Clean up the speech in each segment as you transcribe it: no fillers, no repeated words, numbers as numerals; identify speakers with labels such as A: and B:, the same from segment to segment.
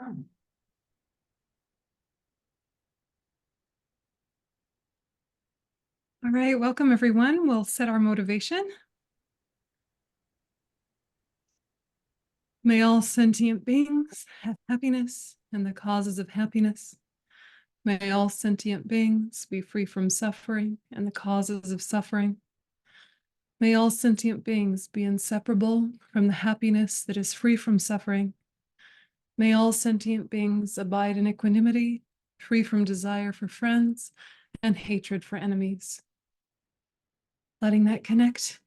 A: All right, welcome everyone. We'll set our motivation. May all sentient beings have happiness and the causes of happiness. May all sentient beings be free from suffering and the causes of suffering. May all sentient beings be inseparable from the happiness that is free from suffering. May all sentient beings abide in equanimity, free from desire for friends and hatred for enemies. Letting that connect.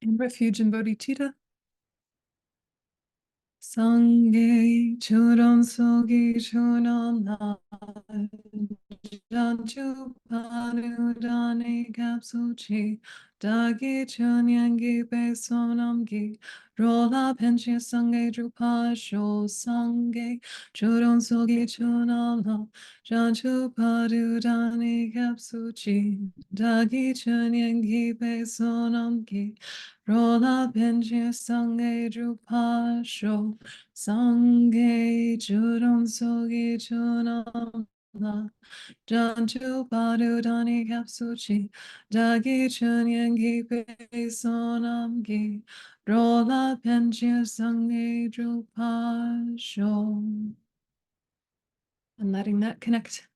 A: In refuge in bodhicitta. Sangye churon sogi chunon la janchu panu dane kapsuchi dagi chunyangi pe sonamgi rola penchi sangye drupa sho sangye churon sogi chunon la janchu panu dane kapsuchi dagi chunyangi pe sonamgi rola penchi sangye drupa sho sangye churon sogi chunon la janchu padu dani kapsuchi dagi chunyangi pe sonamgi rola penchi sangye drupa sho. And letting that connect.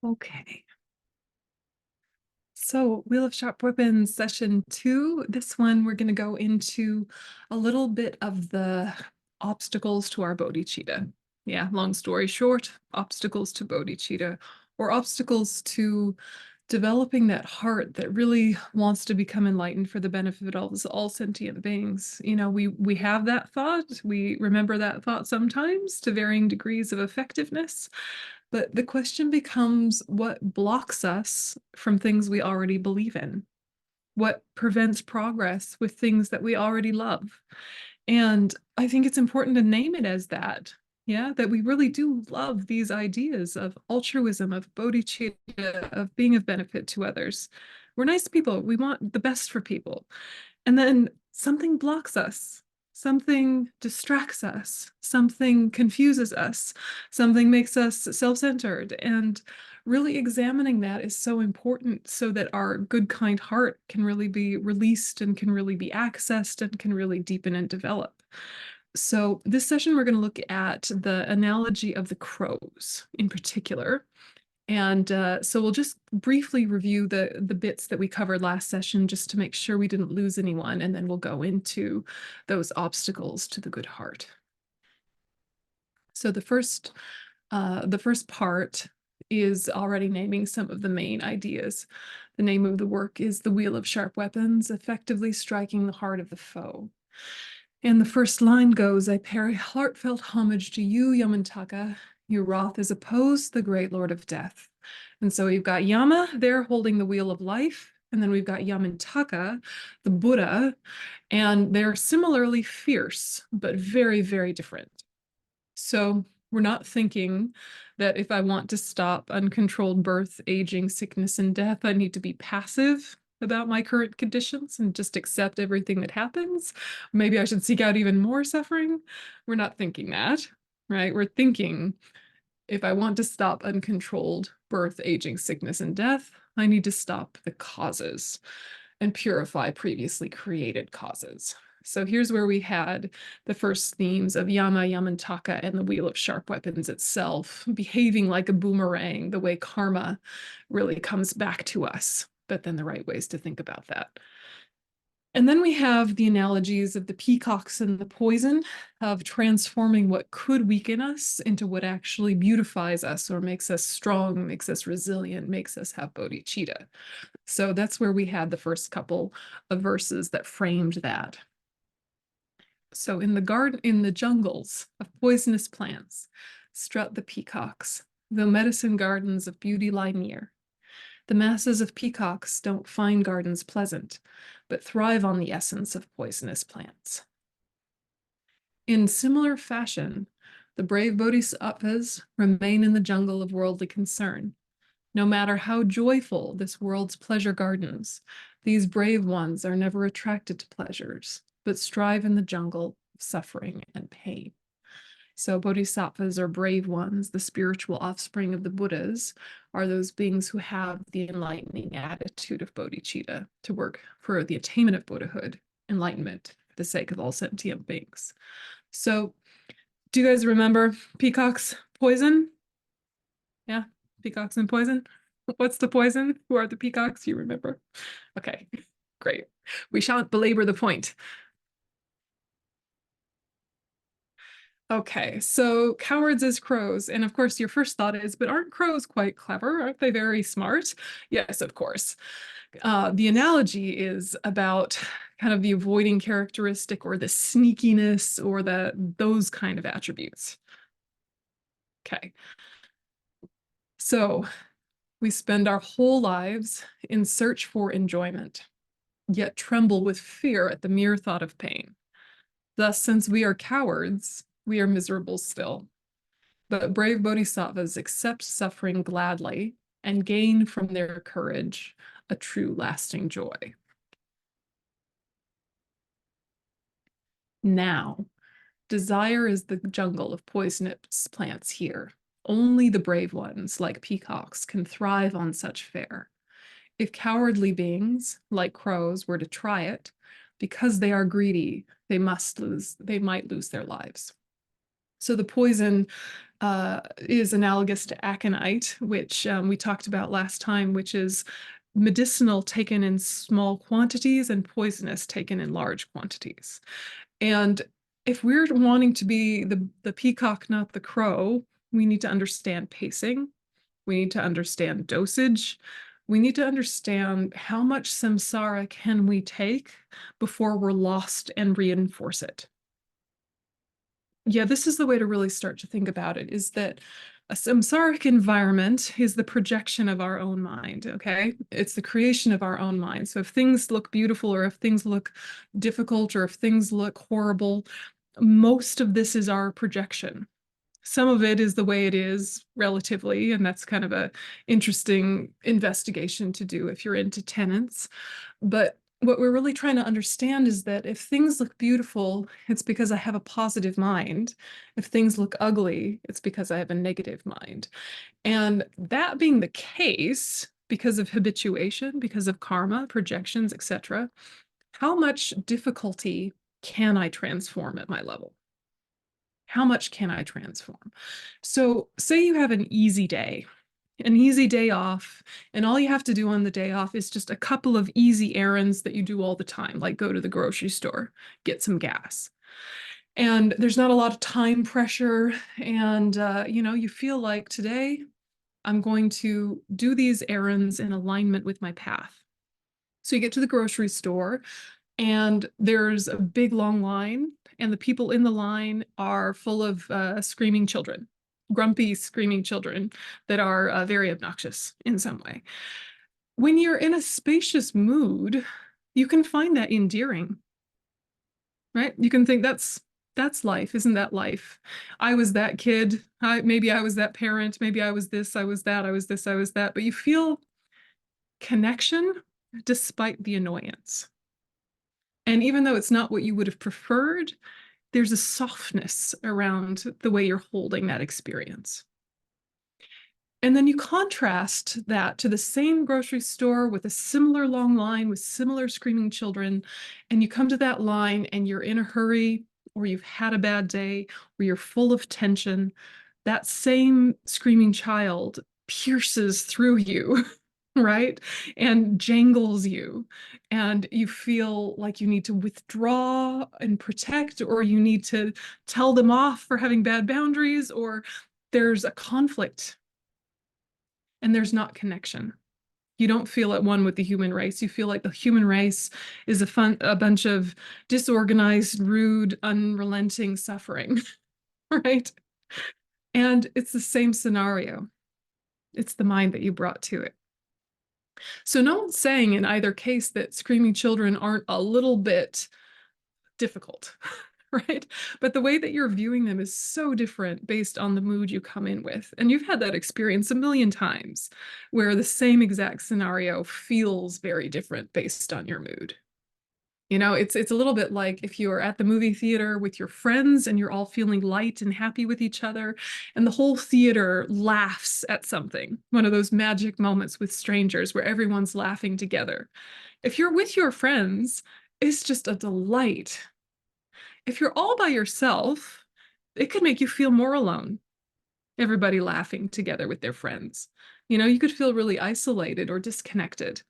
A: Okay. So Wheel of Sharp Weapons session 2, this one we're going to go into a little bit of the obstacles to our bodhicitta. Yeah, long story short, obstacles to bodhicitta, or obstacles to developing that heart that really wants to become enlightened for the benefit of all sentient beings. You know, we have that thought, we remember that thought sometimes to varying degrees of effectiveness. But the question becomes, what blocks us from things we already believe in? What prevents progress with things that we already love? And I think it's important to name it as that. Yeah, that we really do love these ideas of altruism, of bodhicitta, of being of benefit to others. We're nice people. We want the best for people. And then something blocks us, something distracts us, something confuses us, something makes us self-centered. And really examining that is so important so that our good, kind heart can really be released and can really be accessed and can really deepen and develop. So this session, we're going to look at the analogy of the crows in particular. And so we'll just briefly review the bits that we covered last session just to make sure we didn't lose anyone, and then we'll go into those obstacles to the good heart. So the first part is already naming some of the main ideas. The name of the work is The Wheel of Sharp Weapons, Effectively Striking the Heart of the Foe. And the first line goes, I pay heartfelt homage to you, Yamantaka. Your wrath is opposed, the great lord of death. And so we've got Yama there holding the wheel of life. And then we've got Yamantaka, the Buddha, and they're similarly fierce, but very, very different. So we're not thinking that if I want to stop uncontrolled birth, aging, sickness, and death, I need to be passive about my current conditions and just accept everything that happens. Maybe I should seek out even more suffering. We're not thinking that, right? We're thinking if I want to stop uncontrolled birth, aging, sickness, and death, I need to stop the causes and purify previously created causes. So here's where we had the first themes of Yama, Yamantaka, and the Wheel of Sharp Weapons itself, behaving like a boomerang, the way karma really comes back to us, but then the right ways to think about that. And then we have the analogies of the peacocks and the poison, of transforming what could weaken us into what actually beautifies us or makes us strong, makes us resilient, makes us have bodhicitta. So that's where we had the first couple of verses that framed that. So in the jungles of poisonous plants, strut the peacocks, though medicine gardens of beauty lie near. The masses of peacocks don't find gardens pleasant, but thrive on the essence of poisonous plants. In similar fashion, the brave bodhisattvas remain in the jungle of worldly concern. No matter how joyful this world's pleasure gardens, these brave ones are never attracted to pleasures, but strive in the jungle of suffering and pain. So bodhisattvas are brave ones. The spiritual offspring of the Buddhas are those beings who have the enlightening attitude of bodhicitta to work for the attainment of Buddhahood, enlightenment, for the sake of all sentient beings. So do you guys remember peacocks poison? Yeah, peacocks and poison. What's the poison? Who are the peacocks? You remember? Okay, great. We shan't belabor the point. Okay, so cowards as crows. And of course, your first thought is, but aren't crows quite clever? Aren't they very smart? Yes, of course. The analogy is about kind of the avoiding characteristic or the sneakiness or those kind of attributes. Okay, so we spend our whole lives in search for enjoyment, yet tremble with fear at the mere thought of pain. Thus, since we are cowards, we are miserable still. But brave bodhisattvas accept suffering gladly and gain from their courage a true lasting joy. Now, desire is the jungle of poisonous plants here. Only the brave ones, like peacocks, can thrive on such fare. If cowardly beings, like crows, were to try it, because they are greedy, they might lose their lives. So the poison is analogous to aconite, which we talked about last time, which is medicinal taken in small quantities and poisonous taken in large quantities. And if we're wanting to be the peacock, not the crow, we need to understand pacing. We need to understand dosage. We need to understand how much samsara can we take before we're lost and reinforce it. Yeah, this is the way to really start to think about it, is that a samsaric environment is the projection of our own mind, okay? It's the creation of our own mind. So if things look beautiful or if things look difficult or if things look horrible, most of this is our projection. Some of it is the way it is relatively, and that's kind of a interesting investigation to do if you're into tenets. But what we're really trying to understand is that if things look beautiful, it's because I have a positive mind. If things look ugly, it's because I have a negative mind. And that being the case, because of habituation, because of karma, projections, etc., how much difficulty can I transform at my level? How much can I transform? So say you have an easy day off, and all you have to do on the day off is just a couple of easy errands that you do all the time, like go to the grocery store, get some gas. And there's not a lot of time pressure, and you feel like today I'm going to do these errands in alignment with my path. So you get to the grocery store, and there's a big long line, and the people in the line are full of screaming children, grumpy screaming children that are very obnoxious in some way. When you're in a spacious mood, you can find that endearing, right? You can think that's life. Isn't that life? I was that kid. Maybe I was that parent. Maybe I was this, I was that, I was this, I was that. But you feel connection despite the annoyance. And even though it's not what you would have preferred, there's a softness around the way you're holding that experience. And then you contrast that to the same grocery store with a similar long line with similar screaming children, and you come to that line and you're in a hurry, or you've had a bad day, or you're full of tension. That same screaming child pierces through you, right? And jangles you. And you feel like you need to withdraw and protect, or you need to tell them off for having bad boundaries, or there's a conflict and there's not connection. You don't feel at one with the human race. You feel like the human race is a bunch of disorganized, rude, unrelenting suffering, right? And it's the same scenario. It's the mind that you brought to it. So no one's saying in either case that screaming children aren't a little bit difficult, right? But the way that you're viewing them is so different based on the mood you come in with. And you've had that experience a million times where the same exact scenario feels very different based on your mood. You know, it's a little bit like if you're at the movie theater with your friends and you're all feeling light and happy with each other, and the whole theater laughs at something, one of those magic moments with strangers where everyone's laughing together. If you're with your friends, it's just a delight. If you're all by yourself, it could make you feel more alone. Everybody laughing together with their friends. You know, you could feel really isolated or disconnected.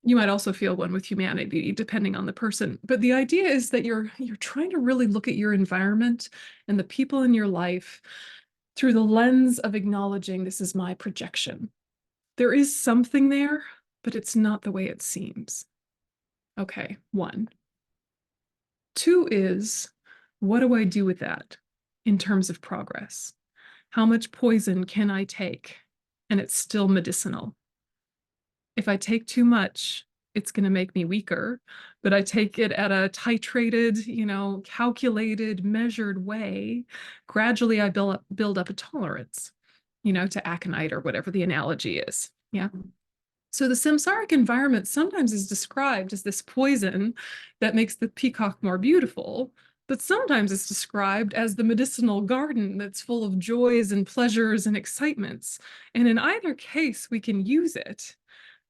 A: You might also feel one with humanity, depending on the person. But the idea is that you're trying to really look at your environment and the people in your life through the lens of acknowledging this is my projection. There is something there, but it's not the way it seems. Okay, 1. 2 is, what do I do with that in terms of progress? How much poison can I take and it's still medicinal? If I take too much, it's going to make me weaker, but I take it at a titrated, calculated, measured way. Gradually, I build up a tolerance, to aconite or whatever the analogy is. Yeah. So the samsaric environment sometimes is described as this poison that makes the peacock more beautiful, but sometimes it's described as the medicinal garden that's full of joys and pleasures and excitements. And in either case, we can use it.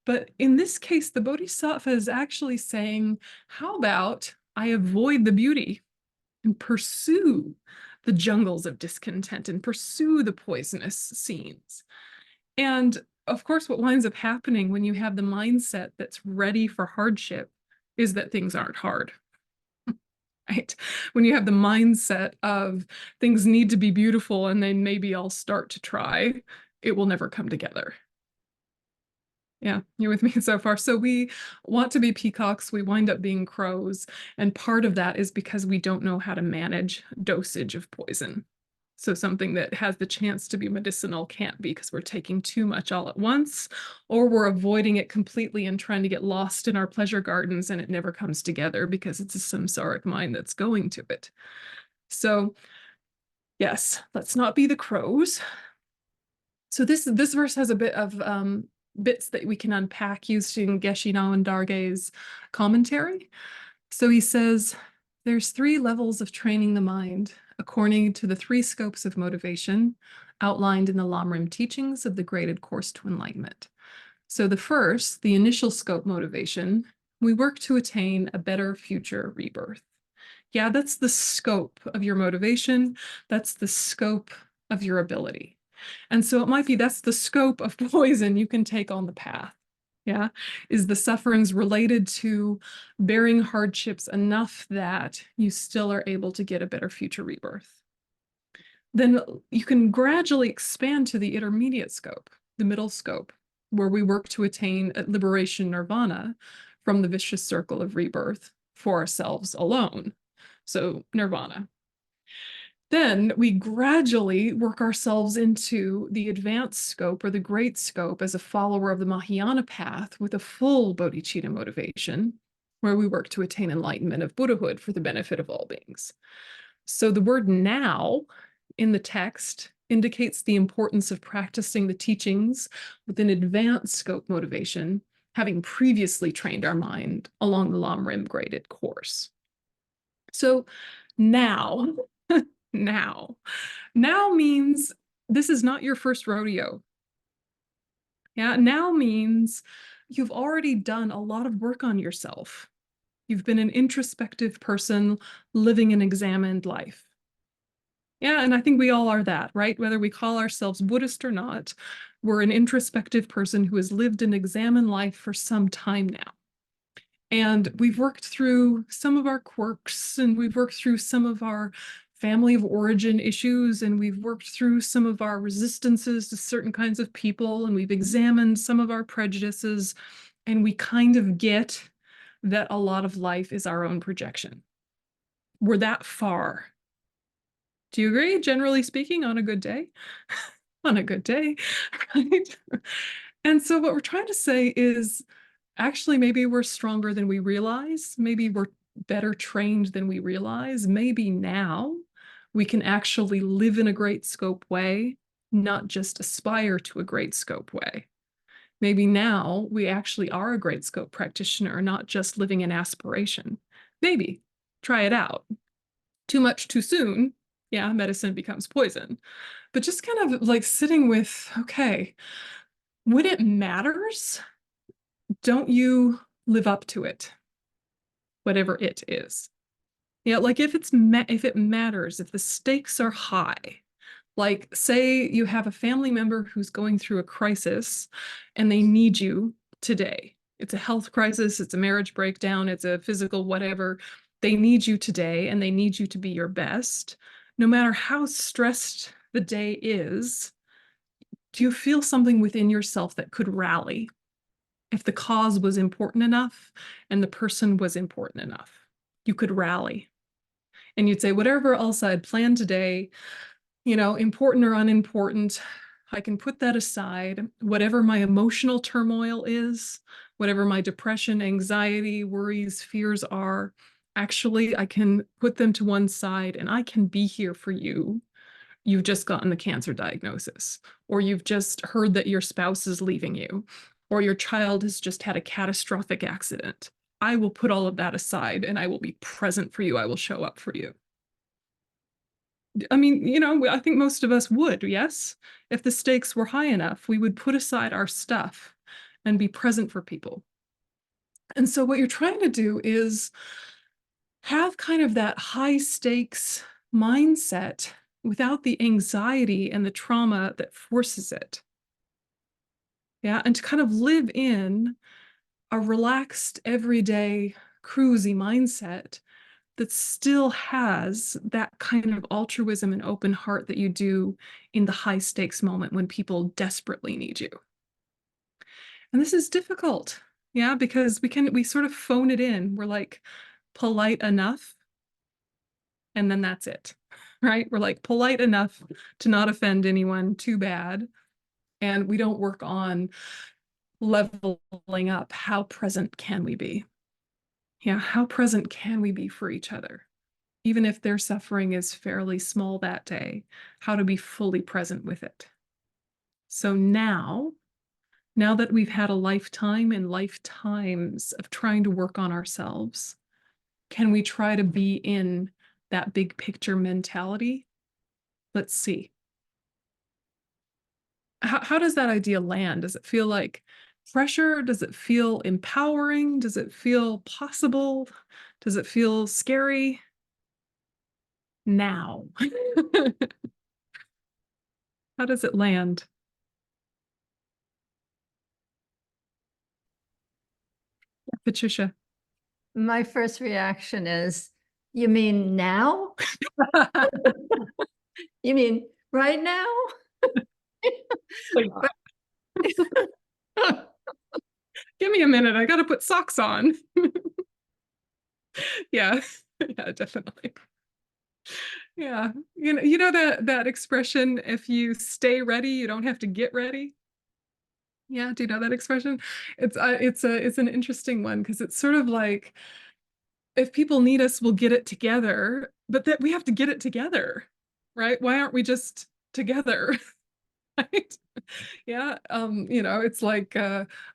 A: But in this case, the bodhisattva is actually saying, how about I avoid the beauty and pursue the jungles of discontent and pursue the poisonous scenes? And of course, what winds up happening when you have the mindset that's ready for hardship is that things aren't hard. Right? When you have the mindset of things need to be beautiful and then maybe I'll start to try, it will never come together. Yeah, you're with me so far. So we want to be peacocks, we wind up being crows, and part of that is because we don't know how to manage dosage of poison. So something that has the chance to be medicinal can't be because we're taking too much all at once, or we're avoiding it completely and trying to get lost in our pleasure gardens and it never comes together because it's a samsaric mind that's going to it. So yes, let's not be the crows. So this verse has a bit of bits that we can unpack using Geshe Nawan Darge's commentary. So he says, there's 3 levels of training the mind according to the 3 scopes of motivation outlined in the Lamrim teachings of the graded course to enlightenment. So the first, the initial scope motivation, we work to attain a better future rebirth. Yeah, that's the scope of your motivation. That's the scope of your ability. And so it might be that's the scope of poison you can take on the path. Yeah, is the sufferings related to bearing hardships enough that you still are able to get a better future rebirth. Then you can gradually expand to the intermediate scope, the middle scope, where we work to attain liberation nirvana from the vicious circle of rebirth for ourselves alone. So nirvana. Then we gradually work ourselves into the advanced scope or the great scope as a follower of the Mahayana path with a full bodhicitta motivation, where we work to attain enlightenment of Buddhahood for the benefit of all beings. So the word now in the text indicates the importance of practicing the teachings with an advanced scope motivation, having previously trained our mind along the Lamrim graded course. So now, now means this is not your first rodeo. Yeah, now means you've already done a lot of work on yourself. You've been an introspective person living an examined life. Yeah, and I think we all are that, right? Whether we call ourselves Buddhist or not, we're an introspective person who has lived an examined life for some time now. And we've worked through some of our quirks and we've worked through some of our family of origin issues, and we've worked through some of our resistances to certain kinds of people, and we've examined some of our prejudices, and we kind of get that a lot of life is our own projection. We're that far. Do you agree, generally speaking, on a good day? On a good day, right? And so what we're trying to say is, actually, maybe we're stronger than we realize. Maybe we're better trained than we realize. Maybe now we can actually live in a great scope way, not just aspire to a great scope way. Maybe now we actually are a great scope practitioner, not just living in aspiration. Maybe. Try it out. Too much too soon, yeah, medicine becomes poison. But just kind of like sitting with, okay, when it matters, don't you live up to it, whatever it is. Yeah, like if it matters, if the stakes are high, like say you have a family member who's going through a crisis and they need you today. It's a health crisis, it's a marriage breakdown, it's a physical whatever. They need you today and they need you to be your best. No matter how stressed the day is, do you feel something within yourself that could rally if the cause was important enough and the person was important enough? You could rally. And you'd say, whatever else I'd planned today, important or unimportant, I can put that aside. Whatever my emotional turmoil is, whatever my depression, anxiety, worries, fears are, actually, I can put them to one side and I can be here for you. You've just gotten the cancer diagnosis, or you've just heard that your spouse is leaving you, or your child has just had a catastrophic accident. I will put all of that aside and I will be present for you. I will show up for you. I mean, I think most of us would, yes? If the stakes were high enough, we would put aside our stuff and be present for people. And so what you're trying to do is have kind of that high stakes mindset without the anxiety and the trauma that forces it. Yeah, and to kind of live in a relaxed, everyday, cruisy mindset that still has that kind of altruism and open heart that you do in the high stakes moment when people desperately need you. And this is difficult, yeah, because we sort of phone it in. We're like polite enough, and then that's it, right? We're like polite enough to not offend anyone too bad, and we don't work on leveling up. How present can we be? Yeah, how present can we be for each other? Even if their suffering is fairly small that day, how to be fully present with it. So now that we've had a lifetime and lifetimes of trying to work on ourselves, can we try to be in that big picture mentality? Let's see. How does that idea land? Does it feel like pressure? Does it feel empowering? Does it feel possible? Does it feel scary? Now. How does it land? Patricia.
B: My first reaction is, you mean now? You mean right now?
A: Give me a minute. I got to put socks on. Yeah, yeah, definitely. Yeah, you know that expression, if you stay ready, you don't have to get ready. Yeah, do you know that expression? It's an interesting one because it's sort of like, if people need us, we'll get it together, but that we have to get it together, right? Why aren't we just together? Right? Yeah, it's like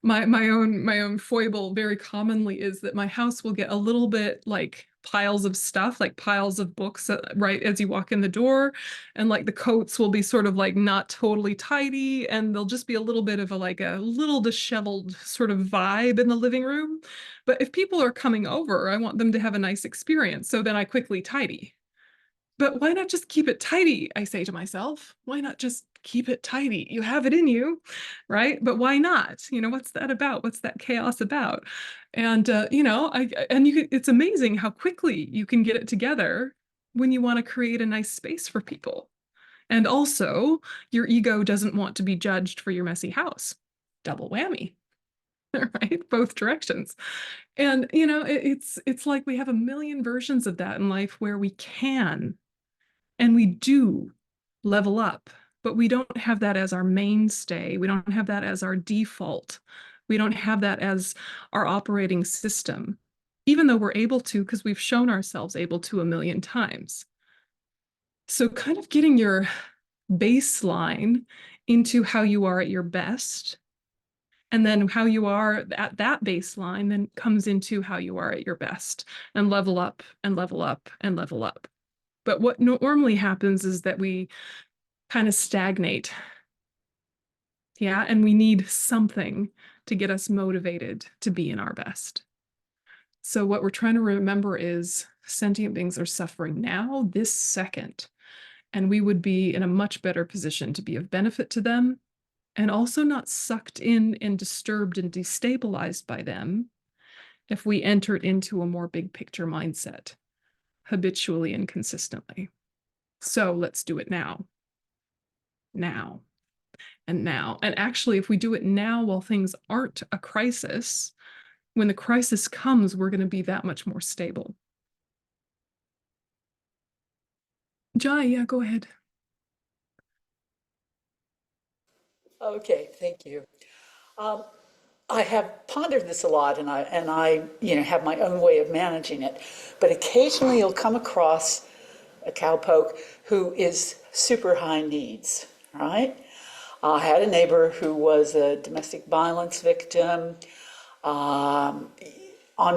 A: my own foible very commonly is that my house will get a little bit like piles of stuff, like piles of books, right as you walk in the door, and like the coats will be sort of like not totally tidy, and there'll just be a little bit of a little disheveled sort of vibe in the living room. But if people are coming over, I want them to have a nice experience, so then I quickly tidy. But why not just keep it tidy? I say to myself, why not just keep it tidy? You have it in you, right? But why not? What's that about? What's that chaos about? And it's amazing how quickly you can get it together when you want to create a nice space for people. And also, your ego doesn't want to be judged for your messy house. Double whammy, right? Both directions. And it's like we have a million versions of that in life where we can and we do level up, but we don't have that as our mainstay. We don't have that as our default. We don't have that as our operating system, even though we're able to, because we've shown ourselves able to a million times. So kind of getting your baseline into how you are at your best, and then how you are at that baseline then comes into how you are at your best, and level up and level up and level up. But what normally happens is that we kind of stagnate. Yeah, and we need something to get us motivated to be in our best. So what we're trying to remember is sentient beings are suffering now, this second, and we would be in a much better position to be of benefit to them, and also not sucked in and disturbed and destabilized by them if we entered into a more big picture mindset habitually and consistently. So let's do it now. Now. And now. And actually, if we do it now while things aren't a crisis, when the crisis comes, we're going to be that much more stable. Jai, yeah, go ahead.
C: Okay, thank you. I have pondered this a lot, and I have my own way of managing it. But occasionally, you'll come across a cowpoke who is super high needs, right? I had a neighbor who was a domestic violence victim, on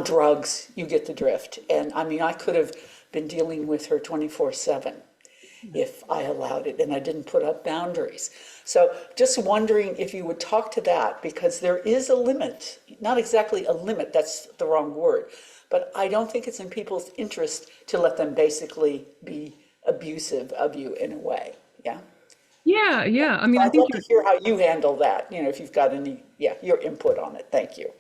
C: drugs. You get the drift. And I mean, I could have been dealing with her 24/7 if I allowed it, and I didn't put up boundaries. So just wondering if you would talk to that, because there is a limit, not exactly a limit, that's the wrong word, but I don't think it's in people's interest to let them basically be abusive of you in a way. Yeah.
A: Yeah, yeah. I mean,
C: So
A: I
C: I'd
A: think
C: love to hear how you handle that, if you've got any, your input on it. Thank you.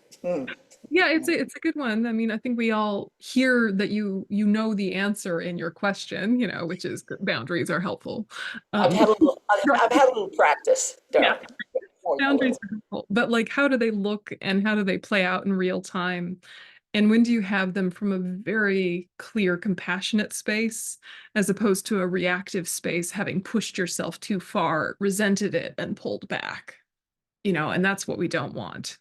A: yeah, it's a good one. I mean, I think we all hear that you know the answer in your question, which is boundaries are helpful.
C: I've had a little,
A: Right.
C: I've had a little practice,
A: Yeah,
C: darling. More than a
A: boundaries
C: little.
A: are helpful. But like, how do they look and how do they play out in real time? And when do you have them from a very clear, compassionate space, as opposed to a reactive space, having pushed yourself too far, resented it, and pulled back? And that's what we don't want.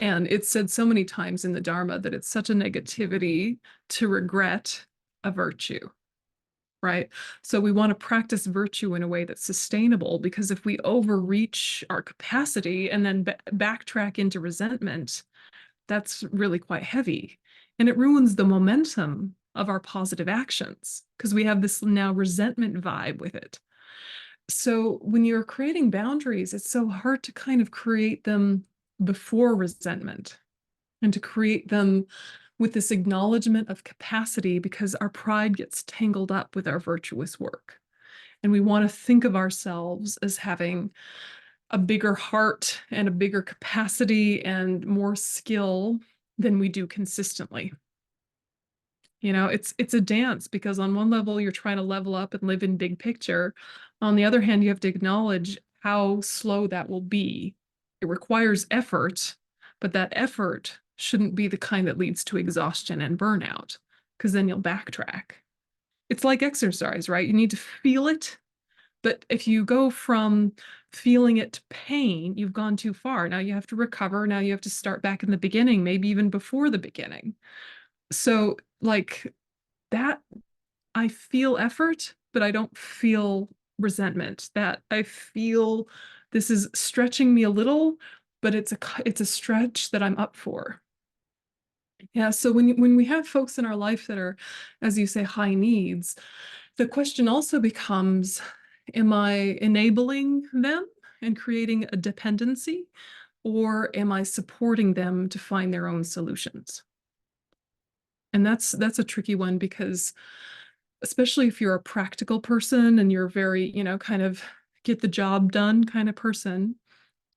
A: And it's said so many times in the Dharma that it's such a negativity to regret a virtue, right? So we want to practice virtue in a way that's sustainable, because if we overreach our capacity and then backtrack into resentment, that's really quite heavy. And it ruins the momentum of our positive actions because we have this now resentment vibe with it. So when you're creating boundaries, it's so hard to kind of create them before resentment and to create them with this acknowledgement of capacity, because our pride gets tangled up with our virtuous work. And we want to think of ourselves as having a bigger heart and a bigger capacity and more skill than we do consistently. It's a dance, because on one level you're trying to level up and live in big picture. On the other hand, you have to acknowledge how slow that will be. It requires effort, but that effort shouldn't be the kind that leads to exhaustion and burnout, because then you'll backtrack. It's like exercise, right? You need to feel it, but if you go from feeling it to pain, you've gone too far. Now you have to recover. Now you have to start back in the beginning, maybe even before the beginning. So like that, I feel effort, but I don't feel resentment. That I feel this is stretching me a little, but it's a stretch that I'm up for. Yeah, so when we have folks in our life that are, as you say, high needs, the question also becomes, am I enabling them and creating a dependency, or am I supporting them to find their own solutions? And that's a tricky one, because especially if you're a practical person and you're very, kind of get the job done kind of person,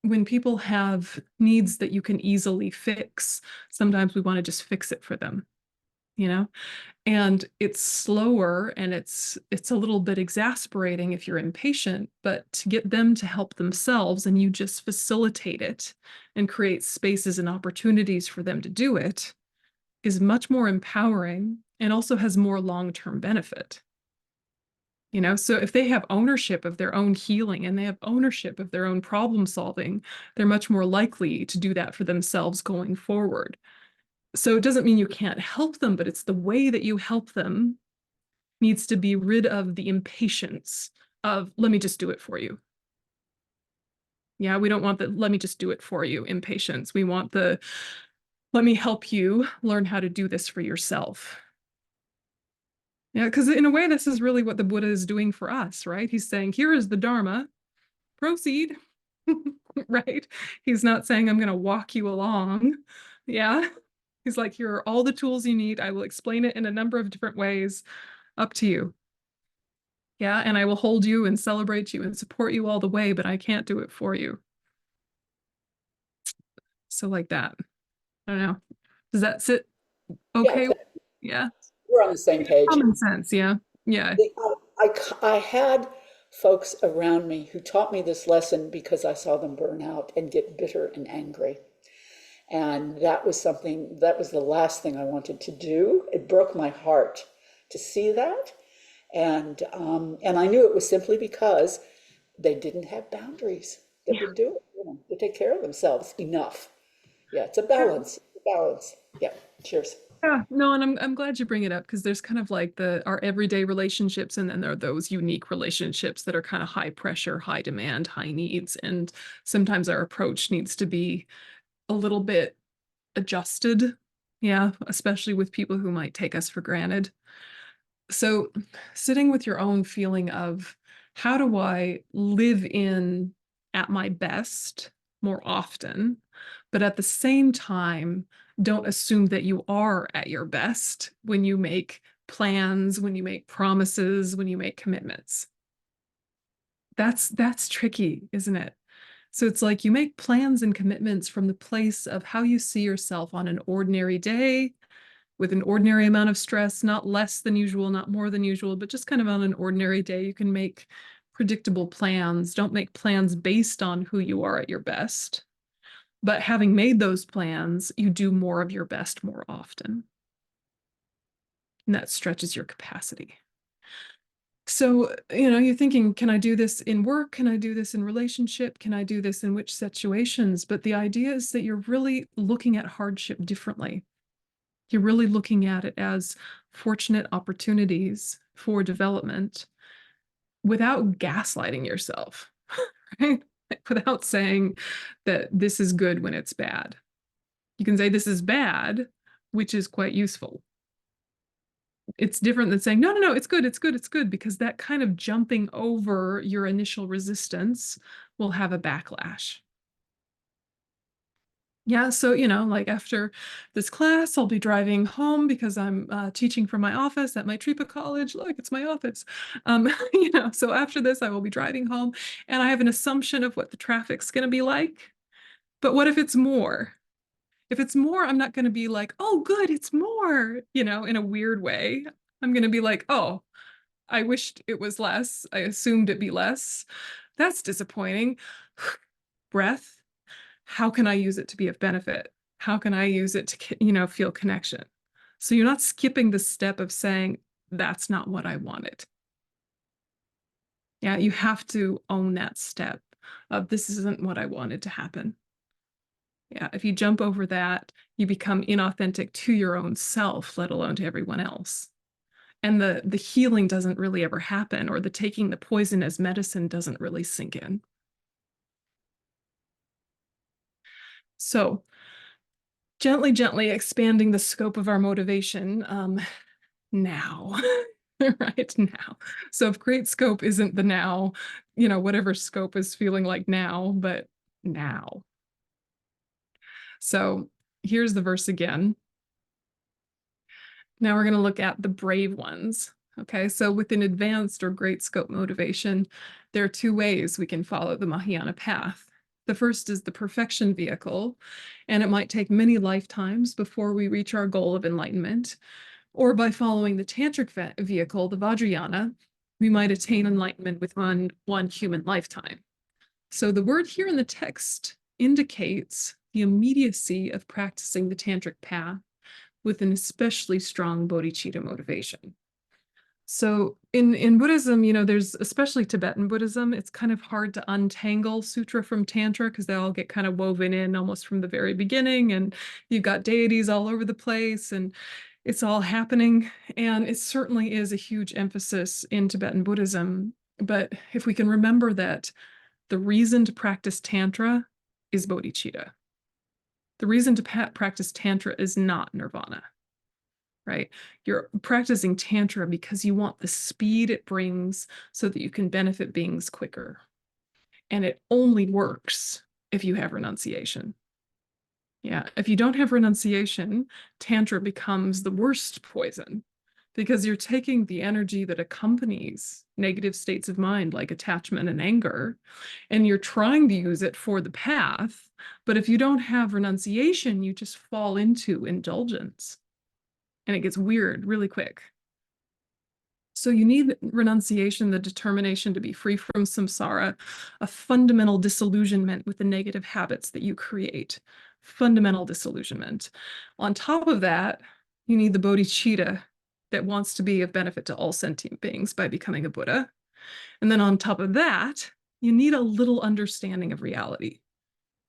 A: when people have needs that you can easily fix, sometimes we want to just fix it for them. you know? And it's slower and it's a little bit exasperating if you're impatient, but to get them to help themselves and you just facilitate it and create spaces and opportunities for them to do it is much more empowering and also has more long-term benefit. You know, so if they have ownership of their own healing and they have ownership of their own problem solving, they're much more likely to do that for themselves going forward. So it doesn't mean you can't help them, but it's the way that you help them needs to be rid of the impatience of, let me just do it for you. Yeah, we don't want the, let me just do it for you impatience. We want the, let me help you learn how to do this for yourself. Yeah, because in a way, this is really what the Buddha is doing for us, right? He's saying, here is the Dharma, proceed, right? He's not saying, I'm going to walk you along. Yeah. He's like, here are all the tools you need. I will explain it in a number of different ways, up to you. Yeah, and I will hold you and celebrate you and support you all the way, but I can't do it for you. So like that. I don't know. Does that sit okay? Yeah.
C: We're on the same page.
A: Common sense, yeah. Yeah.
C: I had folks around me who taught me this lesson because I saw them burn out and get bitter and angry. And that was something, that was the last thing I wanted to do. It broke my heart to see that. And I knew it was simply because they didn't have boundaries. They would do it, you know, they take care of themselves enough. Yeah, it's a balance. Yeah, cheers.
A: Yeah, no, and I'm glad you bring it up because there's kind of like our everyday relationships, and then there are those unique relationships that are kind of high pressure, high demand, high needs. And sometimes our approach needs to be a little bit adjusted. Yeah, especially with people who might take us for granted. So sitting with your own feeling of how do I live in at my best more often, but at the same time, don't assume that you are at your best when you make plans, when you make promises, when you make commitments. That's tricky, isn't it? So it's like you make plans and commitments from the place of how you see yourself on an ordinary day with an ordinary amount of stress, not less than usual, not more than usual, but just kind of on an ordinary day, you can make predictable plans. Don't make plans based on who you are at your best. But having made those plans, you do more of your best more often. And that stretches your capacity. So, you know, you're thinking, can I do this in work? Can I do this in relationship? Can I do this in which situations? But the idea is that you're really looking at hardship differently. You're really looking at it as fortunate opportunities for development without gaslighting yourself, right? Without saying that this is good when it's bad. You can say this is bad, which is quite useful. It's different than saying, no, it's good, it's good, it's good, because that kind of jumping over your initial resistance will have a backlash. Yeah, so, you know, like after this class, I'll be driving home because I'm teaching from my office at Maitripa College. Look, it's my office. You know, so after this, I will be driving home and I have an assumption of what the traffic's going to be like. But what if it's more? If it's more, I'm not going to be like, oh, good, it's more, you know, in a weird way. I'm going to be like, oh, I wished it was less. I assumed it'd be less. That's disappointing. Breath. How can I use it to be of benefit? How can I use it to, you know, feel connection? So you're not skipping the step of saying, that's not what I wanted. Yeah, you have to own that step of this isn't what I wanted to happen. Yeah, if you jump over that, you become inauthentic to your own self, let alone to everyone else. And the healing doesn't really ever happen, or the taking the poison as medicine doesn't really sink in. So gently expanding the scope of our motivation now, right now. So if great scope isn't the now, you know, whatever scope is feeling like now, but now. So here's the verse again. Now we're going to look at the brave ones. Okay, so with an advanced or great scope motivation, there are two ways we can follow the Mahayana path. The first is the perfection vehicle, and it might take many lifetimes before we reach our goal of enlightenment. Or by following the tantric vehicle, the Vajrayana, we might attain enlightenment within one human lifetime. So the word here in the text indicates the immediacy of practicing the tantric path with an especially strong bodhicitta motivation. So in Buddhism, there's, especially Tibetan Buddhism, it's kind of hard to untangle sutra from tantra because they all get kind of woven in almost from the very beginning, and you've got deities all over the place and it's all happening. And it certainly is a huge emphasis in Tibetan Buddhism. But if we can remember that the reason to practice tantra is bodhicitta. The reason to practice tantra is not nirvana. Right? You're practicing tantra because you want the speed it brings so that you can benefit beings quicker. And it only works if you have renunciation. Yeah, if you don't have renunciation, tantra becomes the worst poison because you're taking the energy that accompanies negative states of mind like attachment and anger, and you're trying to use it for the path. But if you don't have renunciation, you just fall into indulgence. And it gets weird really quick. So you need renunciation, the determination to be free from samsara, a fundamental disillusionment with the negative habits that you create, fundamental disillusionment. On top of that, you need the bodhicitta that wants to be of benefit to all sentient beings by becoming a Buddha. And then on top of that, you need a little understanding of reality.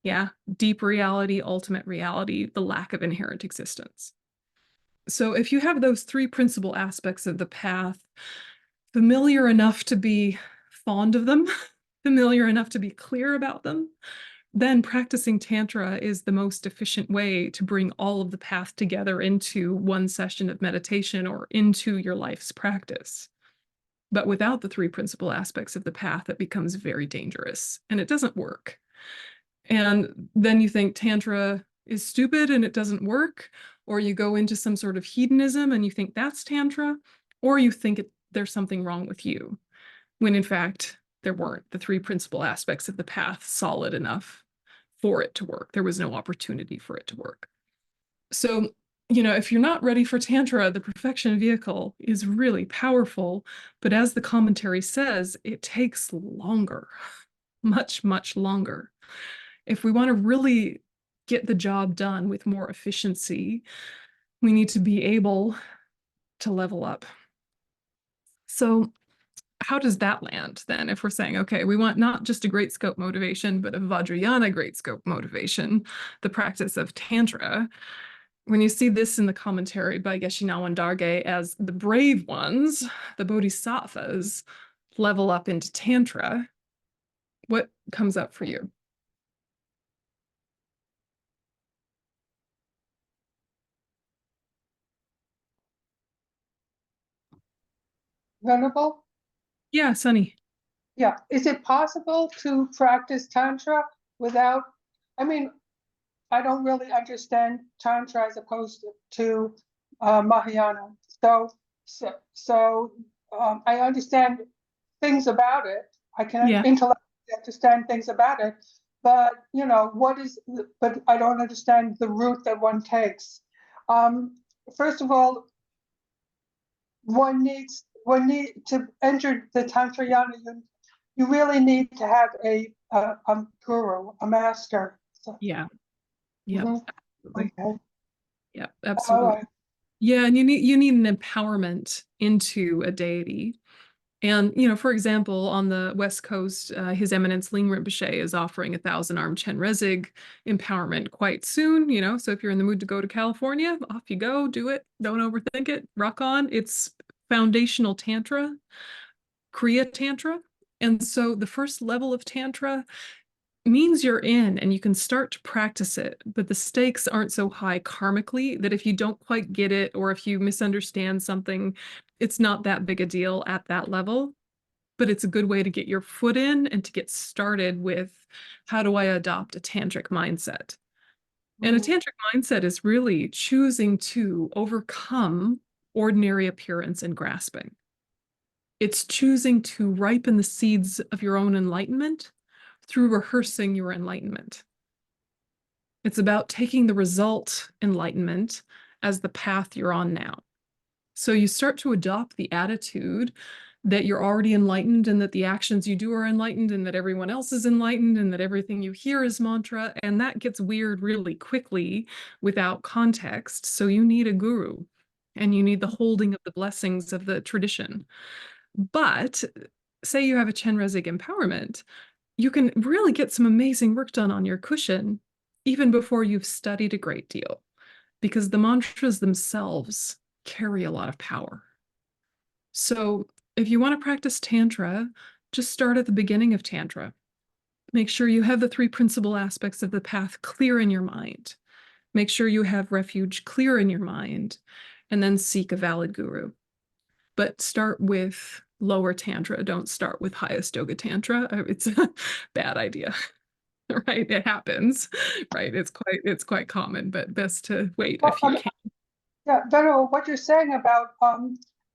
A: Yeah, deep reality, ultimate reality, the lack of inherent existence. So if you have those three principal aspects of the path, familiar enough to be fond of them, familiar enough to be clear about them, then practicing tantra is the most efficient way to bring all of the path together into one session of meditation or into your life's practice. But without the three principal aspects of the path, it becomes very dangerous and it doesn't work. And then you think tantra is stupid and it doesn't work, or you go into some sort of hedonism and you think that's tantra, or you think there's something wrong with you, when in fact there weren't the three principal aspects of the path solid enough for it to work. There was no opportunity for it to work. So, if you're not ready for tantra, the perfection vehicle is really powerful, but as the commentary says, it takes longer, much, much longer. If we want to really get the job done with more efficiency, we need to be able to level up. So how does that land then if we're saying, okay, we want not just a great scope motivation, but a Vajrayana great scope motivation, the practice of Tantra? When you see this in the commentary by Geshe-Nawang Dargay as the brave ones, the bodhisattvas, level up into Tantra, what comes up for you?
D: Venerable?
A: Yeah, Sunny.
D: Yeah. Is it possible to practice Tantra without, I mean, I don't really understand Tantra as opposed to Mahayana. So I understand things about it. I can intellectually understand things about it, but but I don't understand the route that one takes. First of all, one needs to enter the Tantrayana. You really need to have a guru, a master. So,
A: Yeah. Yeah. Absolutely.
D: okay.
A: Yeah, absolutely.
D: Right.
A: Yeah, and you need an empowerment into a deity. And, for example, on the West Coast, His Eminence Ling Rinpoche is offering 1,000-arm Chenrezig empowerment quite soon, so if you're in the mood to go to California, off you go, do it. Don't overthink it. Rock on. It's foundational Tantra, Kriya Tantra. And so the first level of Tantra means you're in and you can start to practice it, but the stakes aren't so high karmically that if you don't quite get it or if you misunderstand something, it's not that big a deal at that level. But it's a good way to get your foot in and to get started with, how do I adopt a tantric mindset? And a tantric mindset is really choosing to overcome ordinary appearance and grasping. It's choosing to ripen the seeds of your own enlightenment through rehearsing your enlightenment. It's about taking the result enlightenment as the path you're on now. So you start to adopt the attitude that you're already enlightened and that the actions you do are enlightened and that everyone else is enlightened and that everything you hear is mantra. And that gets weird really quickly without context. So you need a guru and you need the holding of the blessings of the tradition. But say you have a Chenrezig empowerment, you can really get some amazing work done on your cushion even before you've studied a great deal, because the mantras themselves carry a lot of power. So if you want to practice Tantra, just start at the beginning of Tantra. Make sure you have the three principal aspects of the path clear in your mind. Make sure you have refuge clear in your mind, and then seek a valid guru. But start with lower Tantra. Don't start with highest Yoga Tantra. It's a bad idea. Right? It happens, right? It's quite common, but best to wait if you can.
D: Yeah, Vero, what you're saying about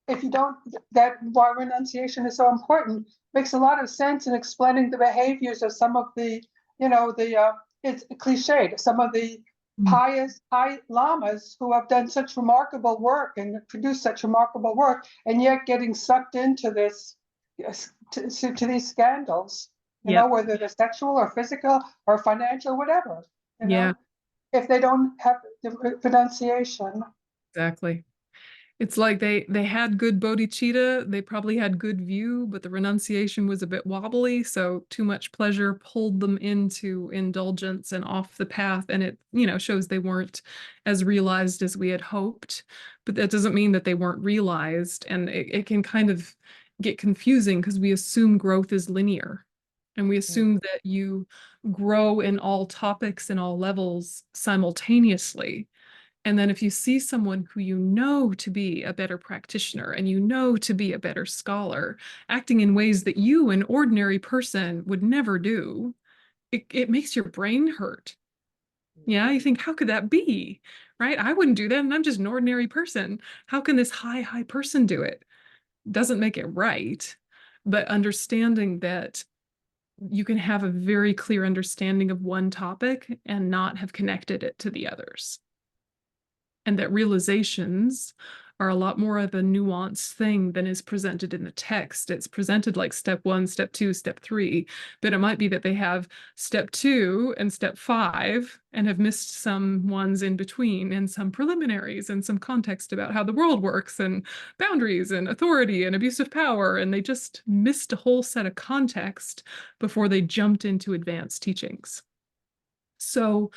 D: if you don't, that why renunciation is so important makes a lot of sense in explaining the behaviors of some of the, it's cliched, some of the pious high lamas who have done such remarkable work and produced such remarkable work, and yet getting sucked into this, to these scandals, whether they're sexual or physical or financial, whatever, if they don't have the renunciation.
A: Exactly. It's like they had good bodhicitta, they probably had good view, but the renunciation was a bit wobbly, so too much pleasure pulled them into indulgence and off the path, and it, shows they weren't as realized as we had hoped. But that doesn't mean that they weren't realized, and it can kind of get confusing because we assume growth is linear, and we assume that you grow in all topics and all levels simultaneously. And then if you see someone who you know to be a better practitioner and you know to be a better scholar, acting in ways that you, an ordinary person, would never do, it makes your brain hurt. Yeah, you think, how could that be? Right? I wouldn't do that, and I'm just an ordinary person. How can this high person do it? Doesn't make it right. But understanding that you can have a very clear understanding of one topic and not have connected it to the others. And that realizations are a lot more of a nuanced thing than is presented in the text. It's presented like step 1, step 2, step 3, but it might be that they have step 2 and step 5 and have missed some ones in between and some preliminaries and some context about how the world works and boundaries and authority and abuse of power. And they just missed a whole set of context before they jumped into advanced teachings. So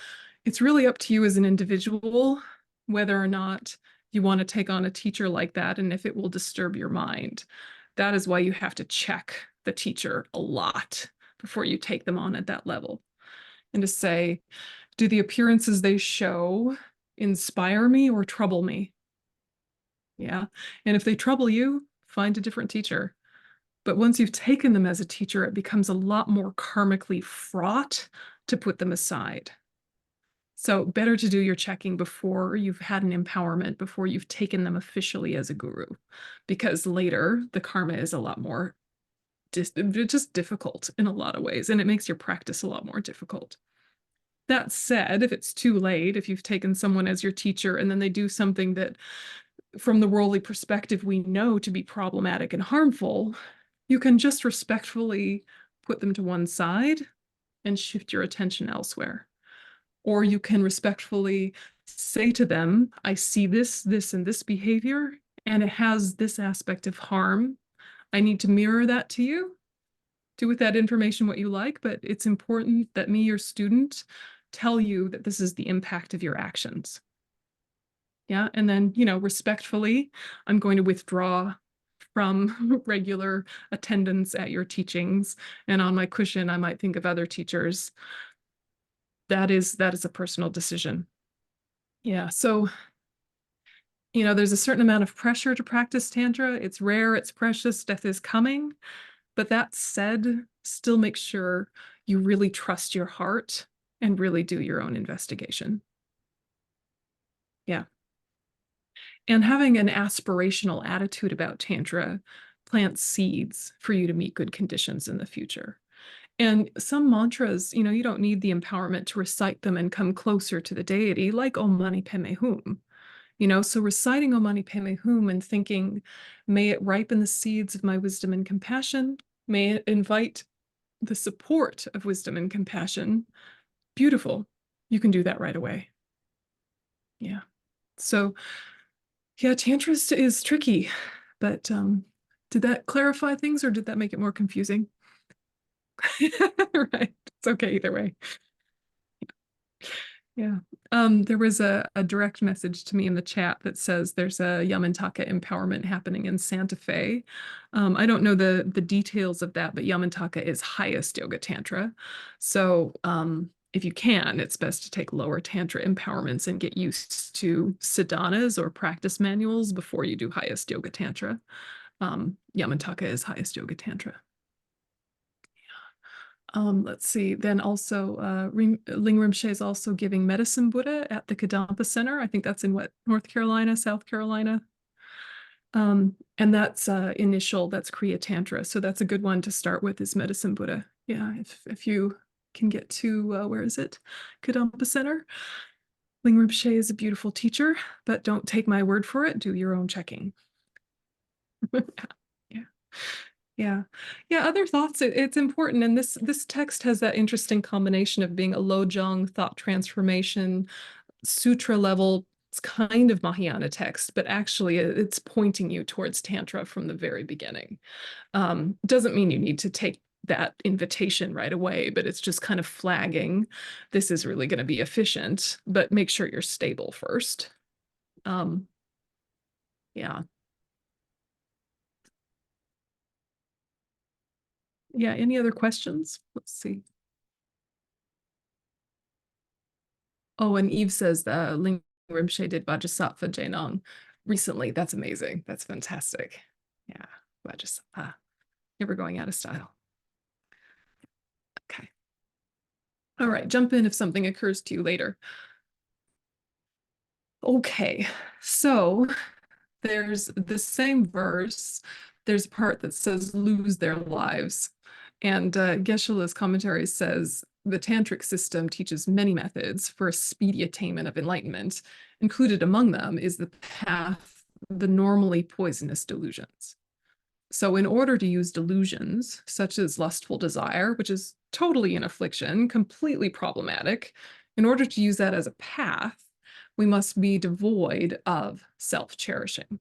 A: it's really up to you as an individual whether or not you want to take on a teacher like that and if it will disturb your mind. That is why you have to check the teacher a lot before you take them on at that level. And to say, do the appearances they show inspire me or trouble me? Yeah. And if they trouble you, find a different teacher. But once you've taken them as a teacher, it becomes a lot more karmically fraught to put them aside. So better to do your checking before you've had an empowerment, before you've taken them officially as a guru, because later the karma is a lot more just difficult in a lot of ways, and it makes your practice a lot more difficult. That said, if it's too late, if you've taken someone as your teacher and then they do something that from the worldly perspective we know to be problematic and harmful, you can just respectfully put them to one side and shift your attention elsewhere. Or you can respectfully say to them, I see this, and this behavior, and it has this aspect of harm. I need to mirror that to you. Do with that information what you like, but it's important that me, your student, tell you that this is the impact of your actions. Yeah, and then, respectfully, I'm going to withdraw from regular attendance at your teachings, and on my cushion, I might think of other teachers. That is a personal decision. Yeah, so, there's a certain amount of pressure to practice Tantra. It's rare, it's precious, death is coming. But that said, still make sure you really trust your heart and really do your own investigation. Yeah. And having an aspirational attitude about Tantra plants seeds for you to meet good conditions in the future. And some mantras, you don't need the empowerment to recite them and come closer to the deity, like Om Mani Padme Hum. You know, so reciting Om Mani Padme Hum and thinking, may it ripen the seeds of my wisdom and compassion. May it invite the support of wisdom and compassion. Beautiful. You can do that right away. Yeah. So yeah, Tantra is tricky, but did that clarify things or did that make it more confusing? Right. It's okay either way. Yeah. There was a direct message to me in the chat that says there's a Yamantaka empowerment happening in Santa Fe. I don't know the details of that, but Yamantaka is highest yoga tantra. So if you can, it's best to take lower tantra empowerments and get used to sadhanas or practice manuals before you do highest yoga tantra. Yamantaka is highest yoga tantra. Let's see, then also Ling Rinpoche is also giving Medicine Buddha at the Kadampa Center. I think that's in what, North Carolina, South Carolina. And that's initial, that's Kriya Tantra. So that's a good one to start with is Medicine Buddha. Yeah, if you can get to, where is it? Kadampa Center. Ling Rinpoche is a beautiful teacher, but don't take my word for it, do your own checking. Yeah. Yeah. Yeah. Other thoughts. It's important. And this text has that interesting combination of being a lojong thought transformation, sutra level. It's kind of Mahayana text, but actually it's pointing you towards Tantra from the very beginning. Doesn't mean you need to take that invitation right away, but it's just kind of flagging. This is really going to be efficient, but make sure you're stable first. Yeah. Yeah, any other questions? Let's see. Oh, and Eve says Ling Rinpoche did Bodhisattva Jainong recently. That's amazing. That's fantastic. Yeah, Bodhisattva. Never going out of style. Okay. All right, jump in if something occurs to you later. Okay, so there's the same verse. There's a part that says lose their lives. And Geshe-la's commentary says the tantric system teaches many methods for a speedy attainment of enlightenment. Included among them is the path, the normally poisonous delusions. So in order to use delusions, such as lustful desire, which is totally an affliction, completely problematic, in order to use that as a path, we must be devoid of self-cherishing.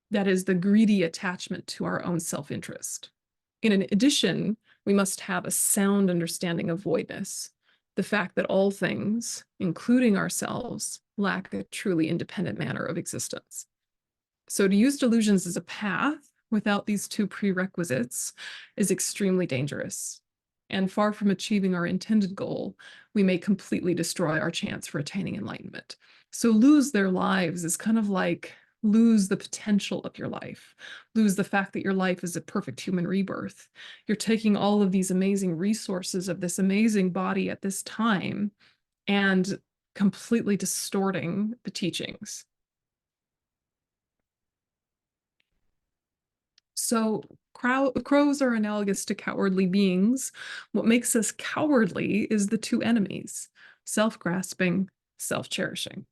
A: That is the greedy attachment to our own self-interest. In addition, we must have a sound understanding of voidness, the fact that all things, including ourselves, lack a truly independent manner of existence. So to use delusions as a path without these two prerequisites is extremely dangerous. And far from achieving our intended goal, we may completely destroy our chance for attaining enlightenment. So lose their lives is kind of like lose the potential of your life, lose the fact that your life is a perfect human rebirth. You're taking all of these amazing resources of this amazing body at this time and completely distorting the teachings. So crows are analogous to cowardly beings. What makes us cowardly is the two enemies, self-grasping, self-cherishing.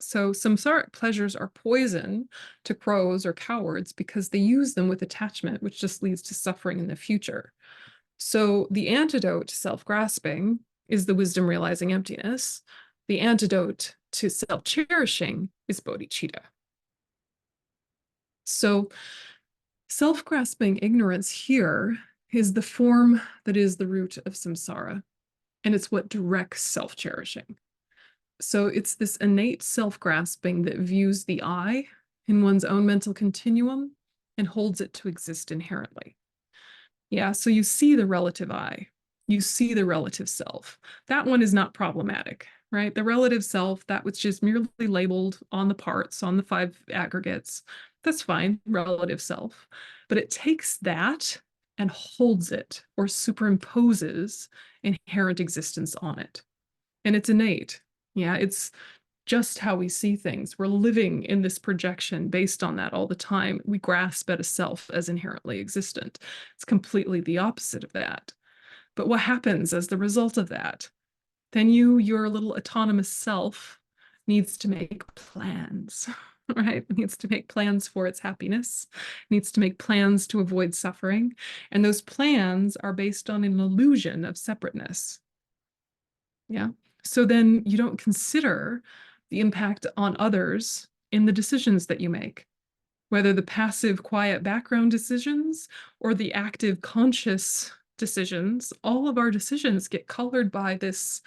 A: So samsaric pleasures are poison to crows or cowards because they use them with attachment, which just leads to suffering in the future. So the antidote to self-grasping is the wisdom realizing emptiness. The antidote to self-cherishing is bodhicitta. So self-grasping ignorance here is the form that is the root of samsara, and it's what directs self-cherishing. So it's this innate self-grasping that views the I in one's own mental continuum and holds it to exist inherently. Yeah, so you see the relative I, you see the relative self. That one is not problematic, right? The relative self, that which is merely labeled on the parts, on the 5 aggregates, that's fine, relative self. But it takes that and holds it or superimposes inherent existence on it. And it's innate. Yeah, it's just how we see things. We're living in this projection based on that all the time. We grasp at a self as inherently existent. It's completely the opposite of that. But what happens as the result of that? Then your little autonomous self needs to make plans, right? It needs to make plans for its happiness, needs to make plans to avoid suffering. And those plans are based on an illusion of separateness. Yeah. So then you don't consider the impact on others in the decisions that you make, whether the passive, quiet background decisions or the active, conscious decisions. All of our decisions get colored by this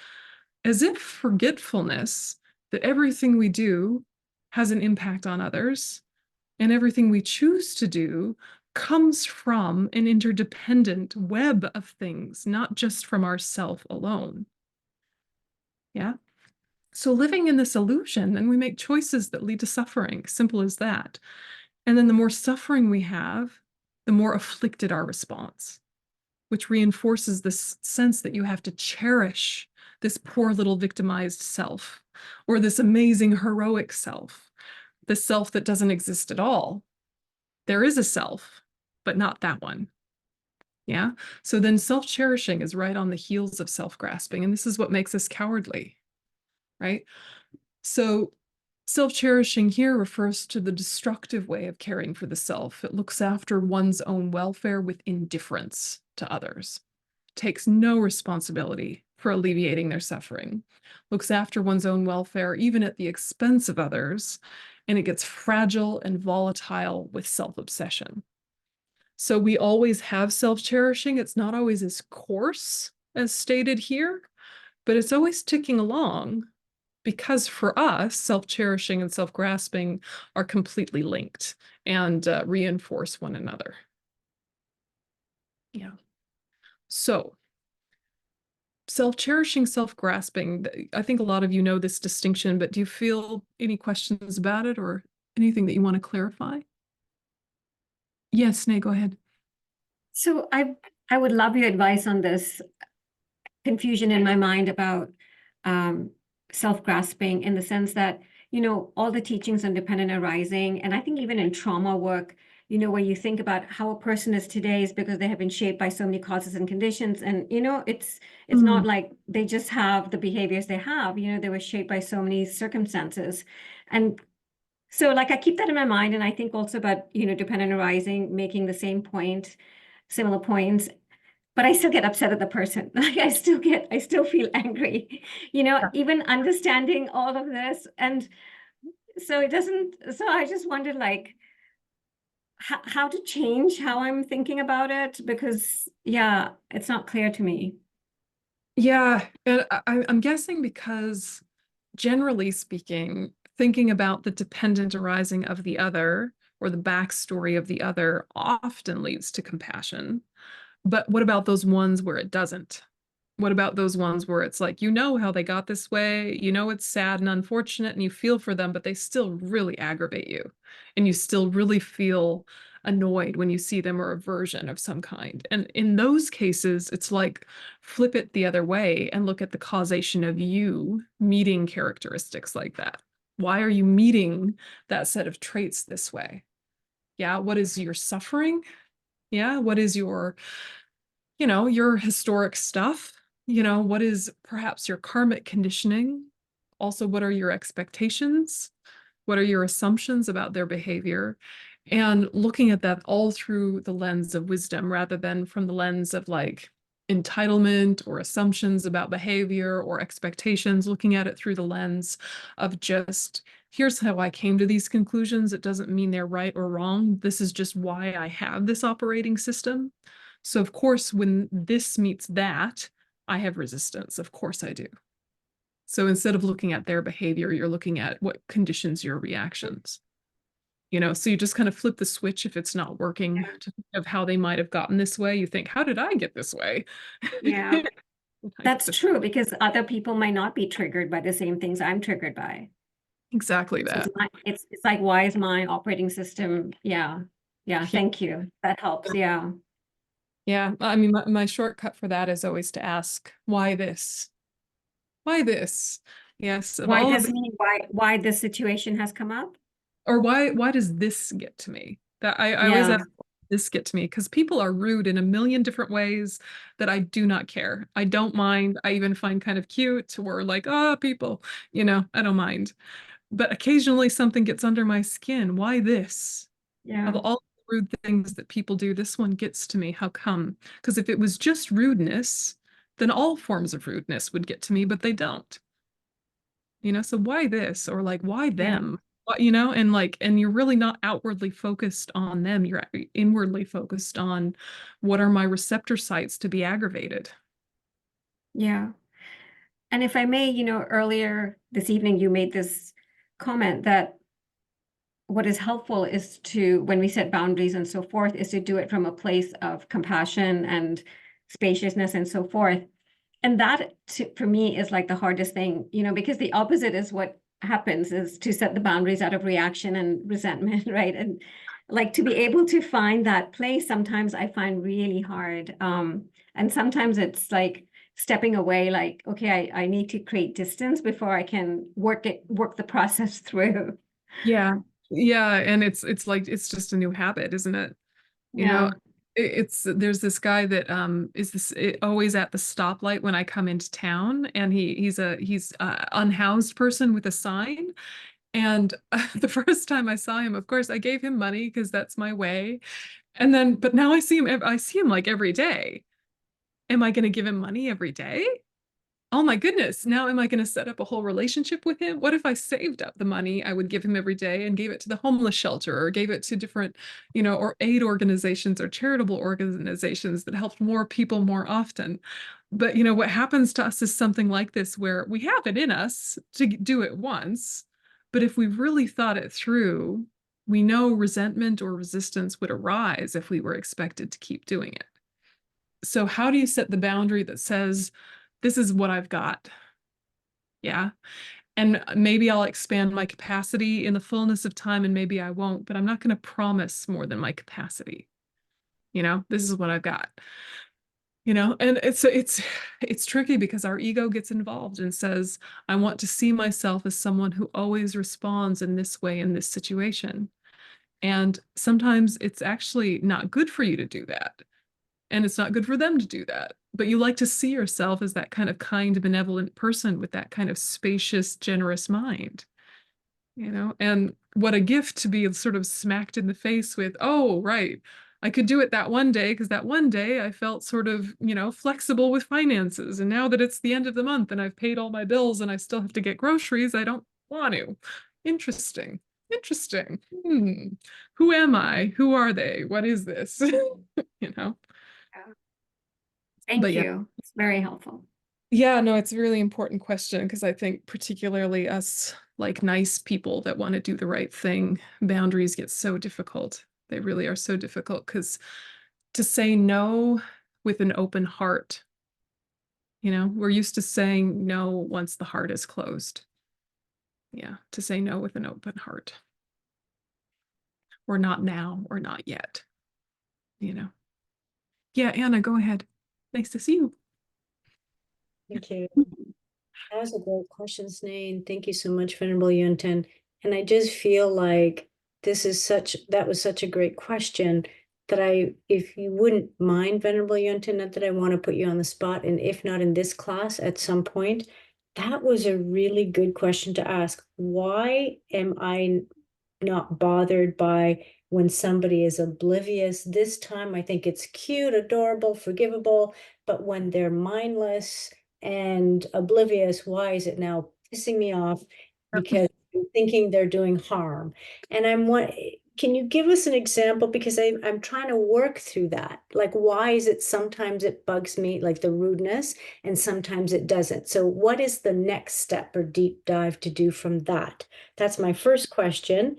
A: as if forgetfulness that everything we do has an impact on others, and everything we choose to do comes from an interdependent web of things, not just from ourself alone. Yeah. So living in this illusion, then we make choices that lead to suffering, simple as that. And then the more suffering we have, the more afflicted our response, which reinforces this sense that you have to cherish this poor little victimized self, or this amazing heroic self, the self that doesn't exist at all. There is a self, but not that one. Yeah. So then self-cherishing is right on the heels of self-grasping. And this is what makes us cowardly, right? So self-cherishing here refers to the destructive way of caring for the self. It looks after one's own welfare with indifference to others, takes no responsibility for alleviating their suffering, looks after one's own welfare even at the expense of others, and it gets fragile and volatile with self-obsession. So we always have self-cherishing. It's not always as coarse as stated here, but it's always ticking along, because for us, self-cherishing and self-grasping are completely linked and reinforce one another. Yeah. So self-cherishing, self-grasping, I think a lot of you know this distinction, but do you feel any questions about it or anything that you want to clarify? Yes, Nay, go ahead.
E: So I would love your advice on this confusion in my mind about self-grasping, in the sense that, you know, all the teachings on dependent arising, and I think even in trauma work, you know, where you think about how a person is today is because they have been shaped by so many causes and conditions. And, you know, it's not like they just have the behaviors they have, you know, they were shaped by so many circumstances. And so like I keep that in my mind. And I think also about, you know, dependent arising, making the same point, similar points, but I still get upset at the person. Like I still feel angry, you know, even understanding all of this. And so so I just wondered, like, how to change how I'm thinking about it, because yeah, it's not clear to me.
A: Yeah, and I'm guessing because generally speaking, thinking about the dependent arising of the other or the backstory of the other often leads to compassion. But what about those ones where it doesn't? What about those ones where it's like, you know how they got this way, you know it's sad and unfortunate and you feel for them, but they still really aggravate you and you still really feel annoyed when you see them, or aversion of some kind. And in those cases, it's like flip it the other way and look at the causation of you meeting characteristics like that. Why are you meeting that set of traits this way? Yeah, what is your suffering? Yeah, what is your, you know, your historic stuff? You know, what is perhaps your karmic conditioning? Also, what are your expectations? What are your assumptions about their behavior? And looking at that all through the lens of wisdom rather than from the lens of like entitlement or assumptions about behavior or expectations, looking at it through the lens of just, here's how I came to these conclusions. It doesn't mean they're right or wrong. This is just why I have this operating system. So of course, when this meets that, I have resistance. Of course I do. So instead of looking at their behavior, you're looking at what conditions your reactions. You know, so you just kind of flip the switch if it's not working, to think of how they might have gotten this way. You think, how did I get this way?
E: Yeah, that's true, because other people might not be triggered by the same things I'm triggered by.
A: Exactly
E: So
A: that.
E: it's like, why is my operating system? Yeah. Thank you. That helps. Yeah.
A: Yeah. I mean, my shortcut for that is always to ask, why this? Why this? Yes. Of
E: Why
A: all
E: does
A: of,
E: mean why this situation has come up?
A: or why does this get to me? That I always
E: Yeah.
A: ask, this get to me? Because people are rude in a million different ways that I do not care. I don't mind. I even find kind of cute, or like, oh, people, I don't mind. But occasionally something gets under my skin. Why this?
E: Yeah.
A: Of all the rude things that people do, this one gets to me. How come? Because if it was just rudeness, then all forms of rudeness would get to me, but they don't. So why this? Or like, why them? And you're really not outwardly focused on them. You're inwardly focused on what are my receptor sites to be aggravated.
E: Yeah. And if I may, earlier this evening, you made this comment that what is helpful is to, when we set boundaries and so forth, is to do it from a place of compassion and spaciousness and so forth. And that, for me, is like the hardest thing, because the opposite is what happens, is to set the boundaries out of reaction and resentment, right? And like to be able to find that place, sometimes I find really hard. And sometimes it's like stepping away, like, okay, I need to create distance before I can work the process through.
A: Yeah. Yeah. And it's like, it's just a new habit, isn't it?
E: Yeah.
A: There's this guy that is always at the stoplight when I come into town, and he's a unhoused person with a sign. And the first time I saw him, of course, I gave him money because that's my way. But now I see him like every day. Am I going to give him money every day? Oh my goodness. Now am I going to set up a whole relationship with him? What if I saved up the money I would give him every day and gave it to the homeless shelter, or gave it to different, or aid organizations or charitable organizations that helped more people more often? But what happens to us is something like this, where we have it in us to do it once, but if we really thought it through, we know resentment or resistance would arise if we were expected to keep doing it. So how do you set the boundary that says, this is what I've got? Yeah. And maybe I'll expand my capacity in the fullness of time, and maybe I won't, but I'm not going to promise more than my capacity. This is what I've got. And it's tricky because our ego gets involved and says, I want to see myself as someone who always responds in this way in this situation. And sometimes it's actually not good for you to do that. And it's not good for them to do that. But you like to see yourself as that kind of kind, benevolent person with that kind of spacious, generous mind. And what a gift to be sort of smacked in the face with, oh, right, I could do it that one day because that one day I felt sort of, flexible with finances. And now that it's the end of the month and I've paid all my bills and I still have to get groceries, I don't want to. Interesting. Who am I? Who are they? What is this?
E: Thank
A: But yeah.
E: you. It's very helpful.
A: Yeah, no, it's a really important question, because I think particularly us, like, nice people that want to do the right thing, boundaries get so difficult. They really are so difficult, because to say no with an open heart, we're used to saying no once the heart is closed. Yeah, to say no with an open heart. Or not now, or not yet. Yeah, Anna, go ahead. Nice to see you.
F: Thank you. That was a great question, Snane. Thank you so much, Venerable Yönten. And I just feel like that was such a great question that if you wouldn't mind, Venerable Yönten, not that I want to put you on the spot, and if not in this class at some point, that was a really good question to ask. Why am I not bothered by when somebody is oblivious? This time I think it's cute, adorable, forgivable, but when they're mindless and oblivious, why is it now pissing me off? Because I'm thinking they're doing harm. And can you give us an example? Because I'm trying to work through that. Like, why is it sometimes it bugs me, like the rudeness, and sometimes it doesn't? So what is the next step or deep dive to do from that? That's my first question.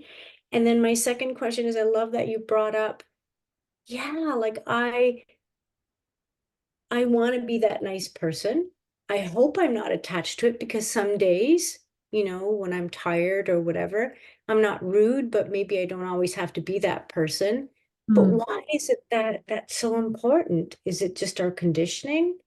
F: And then my second question is, I love that you brought up, yeah, like I want to be that nice person. I hope I'm not attached to it, because some days, when I'm tired or whatever, I'm not rude, but maybe I don't always have to be that person. But why is it that that's so important? Is it just our conditioning?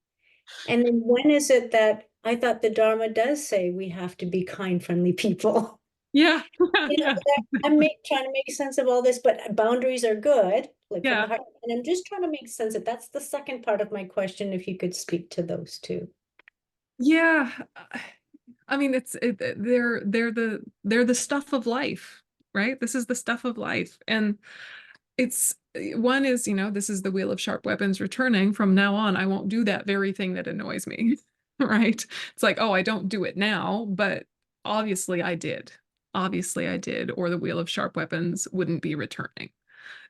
F: And then when is it that I thought the Dharma does say we have to be kind, friendly people?
A: Yeah.
F: I'm trying to make sense of all this, but boundaries are good. like from
A: Yeah.
F: the heart. And I'm just trying to make sense of that's the second part of my question, if you could speak to those two.
A: Yeah. I mean, they're the stuff of life, right? This is the stuff of life. And it's one is, this is the wheel of sharp weapons returning. From now on, I won't do that very thing that annoys me, right? It's like, oh, I don't do it now, but obviously I did. Obviously I did, or the wheel of sharp weapons wouldn't be returning.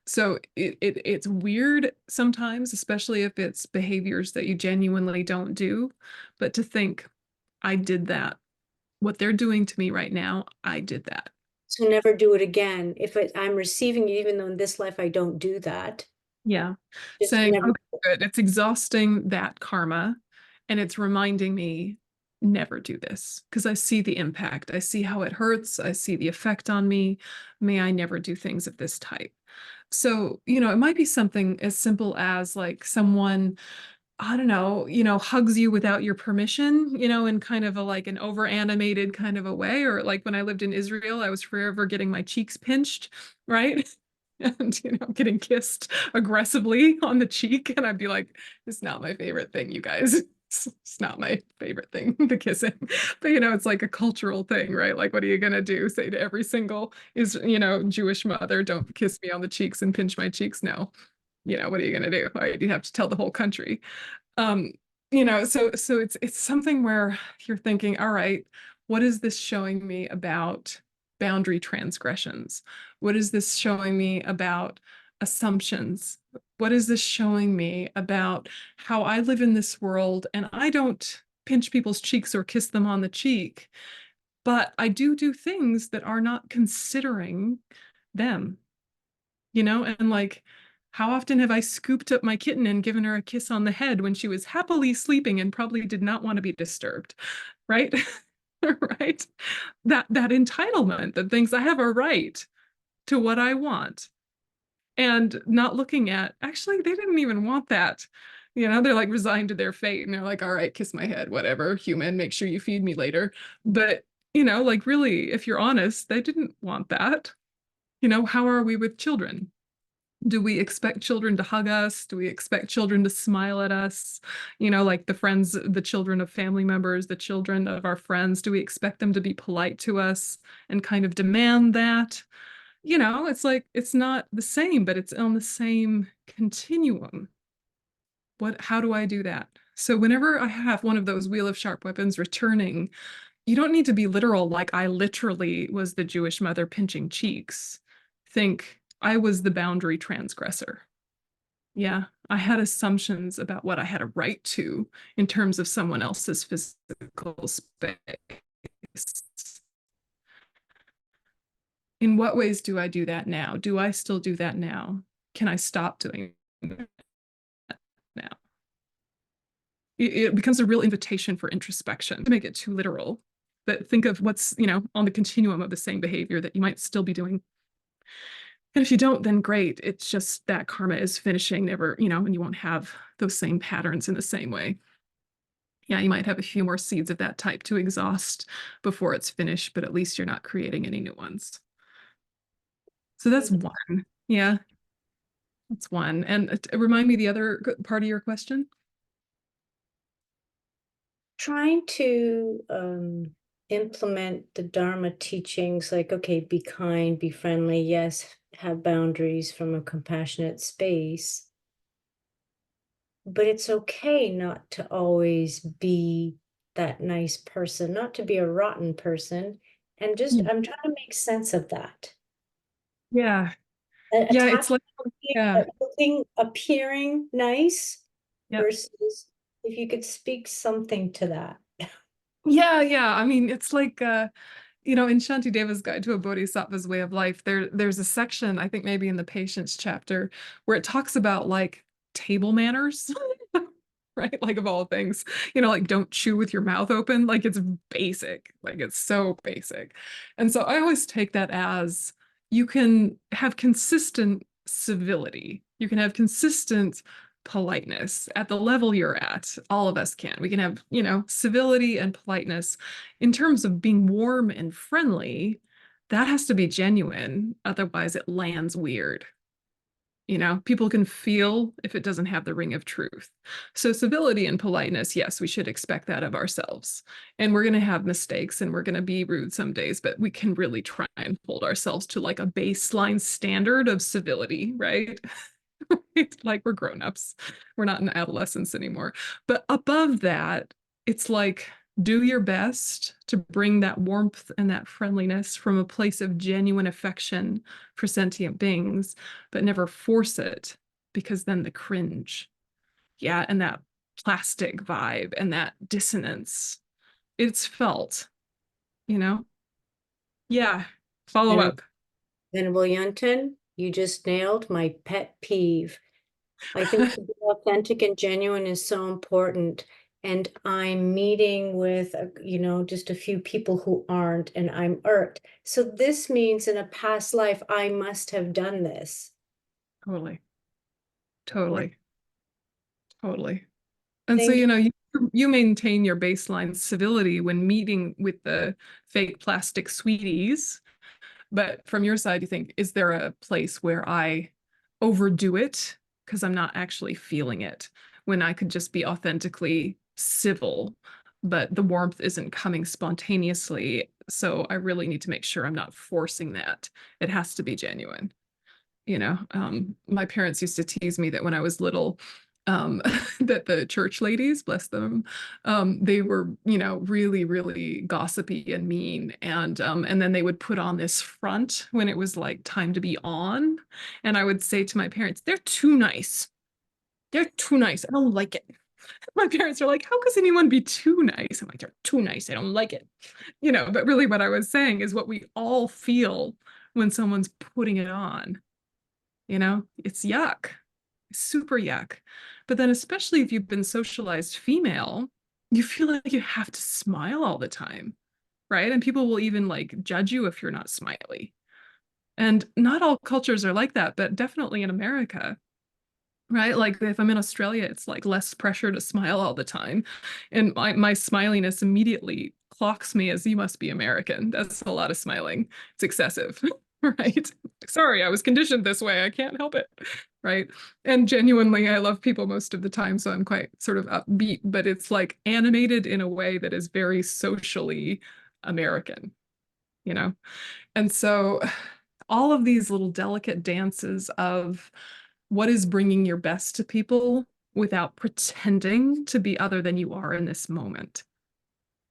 A: So it's weird sometimes, especially if it's behaviors that you genuinely don't do, but to think, I did that. What they're doing to me right now, I did that.
F: So never do it again. If I'm receiving you, even though in this life I don't do that.
A: Yeah.
F: Just
A: Saying,
F: never.
A: okay, good. It's exhausting that karma. And it's reminding me, never do this. Because I see the impact. I see how it hurts. I see the effect on me. May I never do things of this type. So, it might be something as simple as like someone, I don't know, hugs you without your permission, in kind of like an over animated kind of a way. Or like when I lived in Israel, I was forever getting my cheeks pinched, right? And, getting kissed aggressively on the cheek. And I'd be like, it's not my favorite thing, you guys. It's not my favorite thing, the kissing. But, it's like a cultural thing, right? Like, what are you going to do? Say to every single Jewish mother, don't kiss me on the cheeks and pinch my cheeks? No. What are you going to do? Right? You have to tell the whole country. So it's something where you're thinking, all right, what is this showing me about boundary transgressions? What is this showing me about assumptions? What is this showing me about how I live in this world? And I don't pinch people's cheeks or kiss them on the cheek, but I do things that are not considering them, and like, how often have I scooped up my kitten and given her a kiss on the head when she was happily sleeping and probably did not want to be disturbed, right? Right? That entitlement that thinks I have a right to what I want, and not looking at, actually, they didn't even want that. They're like resigned to their fate and they're like, all right, kiss my head, whatever, human, make sure you feed me later. But, like really, if you're honest, they didn't want that. How are we with children? Do we expect children to hug us? Do we expect children to smile at us? Like the children of family members, the children of our friends, do we expect them to be polite to us and kind of demand that? It's like, it's not the same, but it's on the same continuum. How do I do that? So whenever I have one of those wheel of sharp weapons returning, you don't need to be literal, like I literally was the Jewish mother pinching cheeks. Think, I was the boundary transgressor. Yeah, I had assumptions about what I had a right to in terms of someone else's physical space. In what ways do I do that now? Do I still do that now? Can I stop doing that now? It becomes a real invitation for introspection. To make it too literal, but think of what's, on the continuum of the same behavior that you might still be doing. And if you don't, then great. It's just that karma is finishing, never, and you won't have those same patterns in the same way. Yeah, you might have a few more seeds of that type to exhaust before it's finished, but at least you're not creating any new ones. So that's one. Yeah, that's one. And remind me the other part of your question.
F: Trying to implement the Dharma teachings, like, okay, be kind, be friendly, yes, have boundaries from a compassionate space. But it's okay not to always be that nice person, not to be a rotten person. And just, I'm trying to make sense of that.
A: Yeah. Yeah, it's like, yeah.
F: Appearing nice
A: Yep.
F: versus if you could speak something to that.
A: Yeah. I mean, it's like, in Shantideva's Guide to a Bodhisattva's Way of Life, there's a section, I think maybe in the patience chapter, where it talks about like table manners, right? Like of all things, like don't chew with your mouth open. Like it's basic, like it's so basic. And so I always take that as you can have consistent civility. You can have consistent politeness at the level you're at. All of us can. We can have, civility and politeness. In terms of being warm and friendly, that has to be genuine. Otherwise, it lands weird. You know, people can feel if it doesn't have the ring of truth. So civility and politeness, yes, we should expect that of ourselves. And we're going to have mistakes and we're going to be rude some days, but we can really try and hold ourselves to like a baseline standard of civility, right? Like we're grown-ups. We're not in adolescence anymore. But above that, it's like do your best to bring that warmth and that friendliness from a place of genuine affection for sentient beings, but never force it, because then the cringe, yeah, and that plastic vibe and that dissonance, it's felt, you know? Yeah, follow
F: Vener-
A: up.
F: Venerable Yönten, you just nailed my pet peeve. I think to be authentic and genuine is so important. And I'm meeting with, just a few people who aren't, and I'm irked. So this means in a past life, I must have done this.
A: Totally. Totally. Totally. And so,
F: Thank
A: you know, you maintain your baseline civility when meeting with the fake plastic sweeties. But from your side, you think, is there a place where I overdo it because I'm not actually feeling it, when I could just be authentically civil, but the warmth isn't coming spontaneously. So I really need to make sure I'm not forcing that. It has to be genuine. You know, my parents used to tease me that when I was little, that the church ladies, bless them, they were, you know, really, really gossipy and mean. And then they would put on this front when it was like time to be on. And I would say to my parents, they're too nice. They're too nice. I don't like it. My parents are like, how could anyone be too nice? I'm like, they're too nice. I don't like it. You know, but really what I was saying is what we all feel when someone's putting it on. You know, it's yuck, super yuck. But then, especially if you've been socialized female, you feel like you have to smile all the time, right? And people will even like judge you if you're not smiley. And not all cultures are like that, but definitely in America, right? Like if I'm in Australia, it's like less pressure to smile all the time. And my smiliness immediately clocks me as you must be American. That's a lot of smiling. It's excessive, right? Sorry, I was conditioned this way. I can't help it, right? And genuinely, I love people most of the time, so I'm quite sort of upbeat, but it's like animated in a way that is very socially American, you know? And so all of these little delicate dances of what is bringing your best to people without pretending to be other than you are in this moment.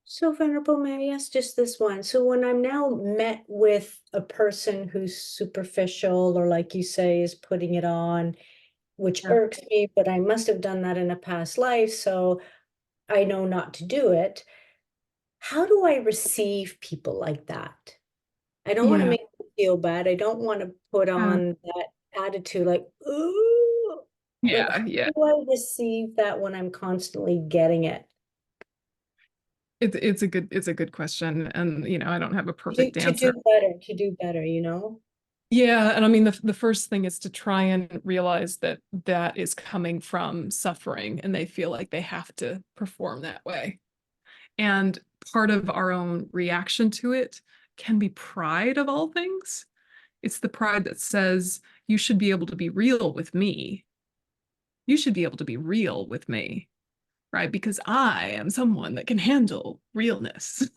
F: So, Venerable, may I ask just this one? So when I'm now met with a person who's superficial, or like you say, is putting it on, which
A: Yeah.
F: irks me, but I must have done that in a past life, so I know not to do it. How do I receive people like that? I don't want to
A: Yeah.
F: make them feel bad. I don't want to put on that attitude like, ooh, like
A: Yeah.
F: how
A: Yeah.
F: do I receive that when I'm constantly getting it?
A: It's a good question. And you know, I don't have a
F: To,
A: perfect
F: to do
A: answer.
F: better, to do better, you know?
A: Yeah, and I mean the first thing is to try and realize that that is coming from suffering and they feel like they have to perform that way. And part of our own reaction to it can be pride of all things. It's the pride that says, you should be able to be real with me. You should be able to be real with me, right? Because I am someone that can handle realness,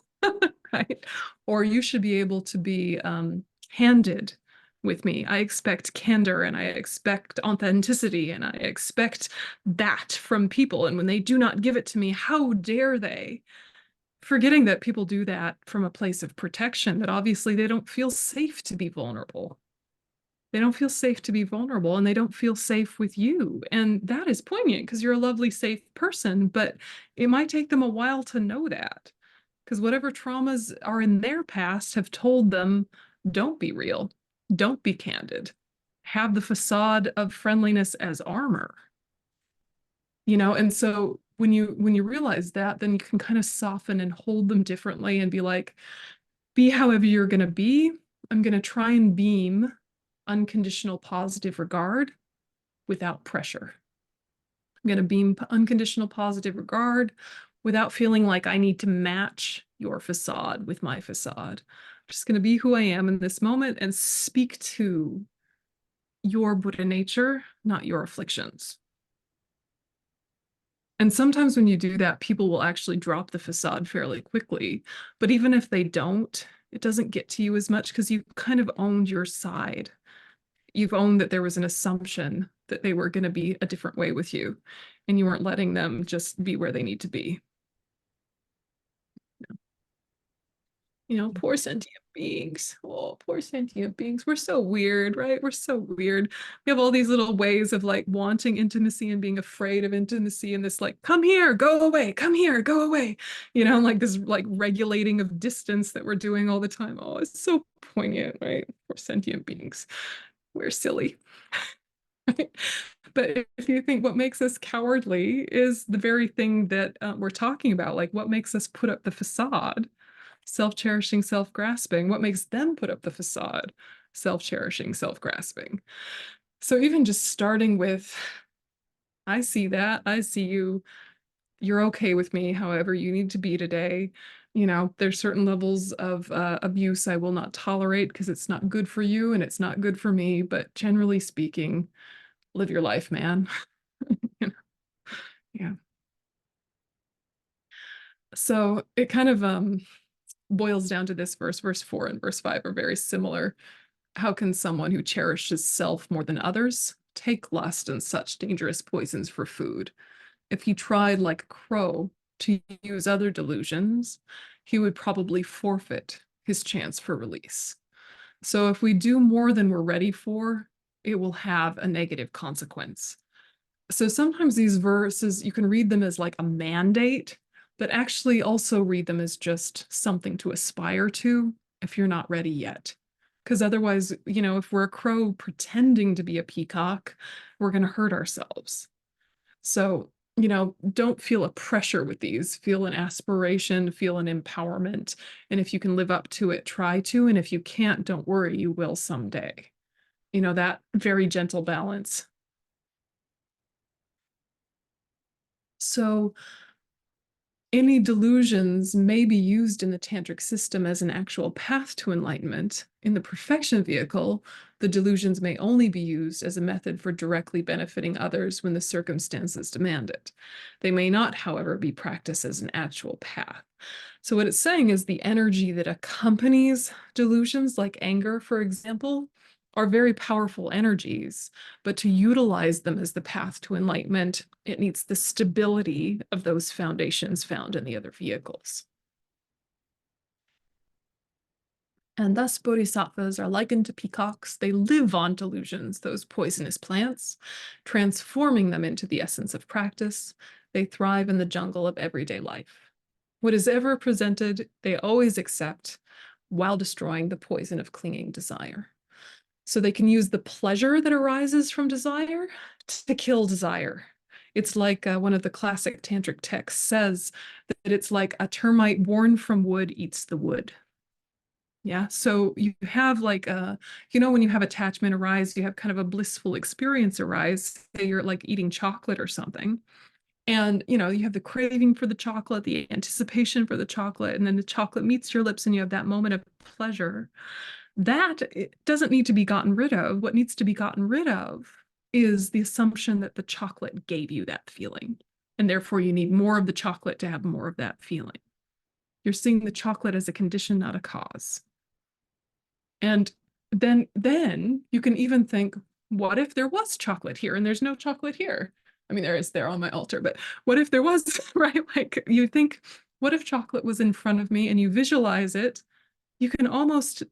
A: right? Or you should be able to be candid with me. I expect candor and I expect authenticity and I expect that from people. And when they do not give it to me, how dare they? Forgetting that people do that from a place of protection, that obviously they don't feel safe to be vulnerable. They don't feel safe to be vulnerable and they don't feel safe with you. And that is poignant because you're a lovely, safe person, but it might take them a while to know that because whatever traumas are in their past have told them, don't be real, don't be candid, have the facade of friendliness as armor, you know? And so when you realize that, then you can kind of soften and hold them differently and be like, be however you're going to be. I'm going to try and beam unconditional positive regard without pressure. I'm going to beam unconditional positive regard without feeling like I need to match your facade with my facade. I'm just going to be who I am in this moment and speak to your Buddha nature, not your afflictions. And sometimes when you do that, people will actually drop the facade fairly quickly. But even if they don't, it doesn't get to you as much because you kind of owned your side. You've owned that there was an assumption that they were going to be a different way with you, and you weren't letting them just be where they need to be. You know, poor sentient beings. Oh, poor sentient beings. We're so weird, right? We're so weird. We have all these little ways of like wanting intimacy and being afraid of intimacy, and this like, come here, go away, come here, go away. You know, like this like regulating of distance that we're doing all the time. Oh, it's so poignant, right? Poor sentient beings. We're silly. Right? But if you think what makes us cowardly is the very thing that we're talking about, like what makes us put up the facade, self-cherishing, self-grasping. What makes them put up the facade, self-cherishing, self-grasping. So even just starting with, I see that, I see you, you're okay with me, however you need to be today. You know, there's certain levels of abuse I will not tolerate because it's not good for you and it's not good for me. But generally speaking, live your life, man. You know? Yeah. So it kind of boils down to this verse. Verse 4 and verse 5 are very similar. How can someone who cherishes self more than others take lust and such dangerous poisons for food? If he tried like a crow to use other delusions, he would probably forfeit his chance for release. So if we do more than we're ready for, it will have a negative consequence. So sometimes these verses, you can read them as like a mandate, but actually also read them as just something to aspire to if you're not ready yet. Because otherwise, you know, if we're a crow pretending to be a peacock, we're going to hurt ourselves. So, you know, don't feel a pressure with these. Feel an aspiration, feel an empowerment. And if you can live up to it, try to. And if you can't, don't worry, you will someday. You know, that very gentle balance. So any delusions may be used in the tantric system as an actual path to enlightenment. In the perfection vehicle, the delusions may only be used as a method for directly benefiting others when the circumstances demand it. They may not, however, be practiced as an actual path. So what it's saying is the energy that accompanies delusions, like anger, for example, are very powerful energies, but to utilize them as the path to enlightenment, it needs the stability of those foundations found in the other vehicles. And thus bodhisattvas are likened to peacocks. They live on delusions, those poisonous plants, transforming them into the essence of practice. They thrive in the jungle of everyday life. What is ever presented, they always accept while destroying the poison of clinging desire. So they can use the pleasure that arises from desire to kill desire. It's like one of the classic tantric texts says that it's like a termite born from wood eats the wood. Yeah, so you have like you know, when you have attachment arise, you have kind of a blissful experience arise. Say you're like eating chocolate or something. And, you know, you have the craving for the chocolate, the anticipation for the chocolate, and then the chocolate meets your lips and you have that moment of pleasure. That it doesn't need to be gotten rid of. What needs to be gotten rid of is the assumption that the chocolate gave you that feeling. And therefore you need more of the chocolate to have more of that feeling. You're seeing the chocolate as a condition, not a cause. And then you can even think, what if there was chocolate here and there's no chocolate here? I mean, there is there on my altar, but what if there was, right? Like you think, what if chocolate was in front of me and you visualize it? You can almost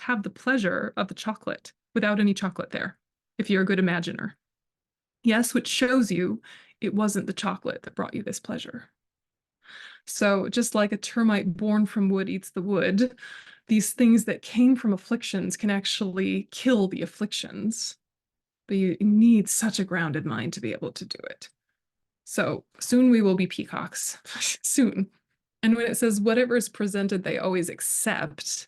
A: have the pleasure of the chocolate without any chocolate there, if you're a good imaginer. Yes, which shows you it wasn't the chocolate that brought you this pleasure. So just like a termite born from wood eats the wood, these things that came from afflictions can actually kill the afflictions. But you need such a grounded mind to be able to do it. So soon we will be peacocks, soon. And when it says whatever is presented, they always accept,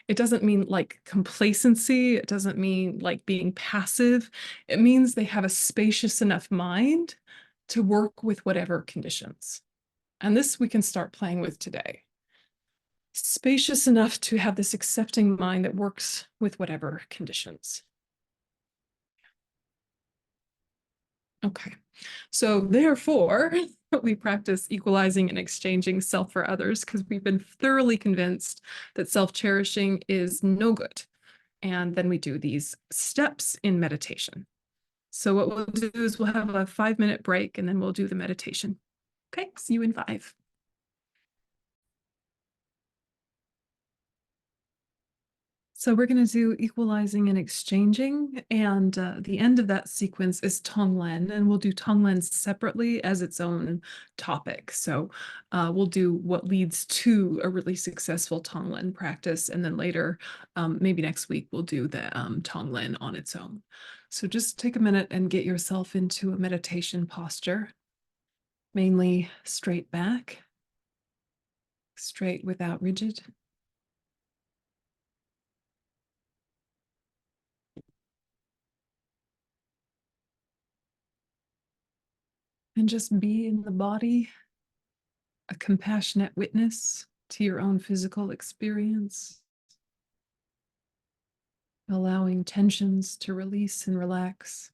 A: it doesn't mean like complacency. It doesn't mean like being passive. It means they have a spacious enough mind to work with whatever conditions. And this we can start playing with today. Spacious enough to have this accepting mind that works with whatever conditions. Okay, so therefore, we practice equalizing and exchanging self for others because we've been thoroughly convinced that self-cherishing is no good. And then we do these steps in meditation. So what we'll do is we'll have a 5-minute break and then we'll do the meditation. Okay, see you in 5. So we're going to do equalizing and exchanging, and the end of that sequence is Tonglen, and we'll do Tonglen separately as its own topic. So we'll do what leads to a really successful Tonglen practice, and then later, maybe next week, we'll do the Tonglen on its own. So just take a minute and get yourself into a meditation posture, mainly straight back, straight without rigid. And just be in the body, a compassionate witness to your own physical experience, allowing tensions to release and relax.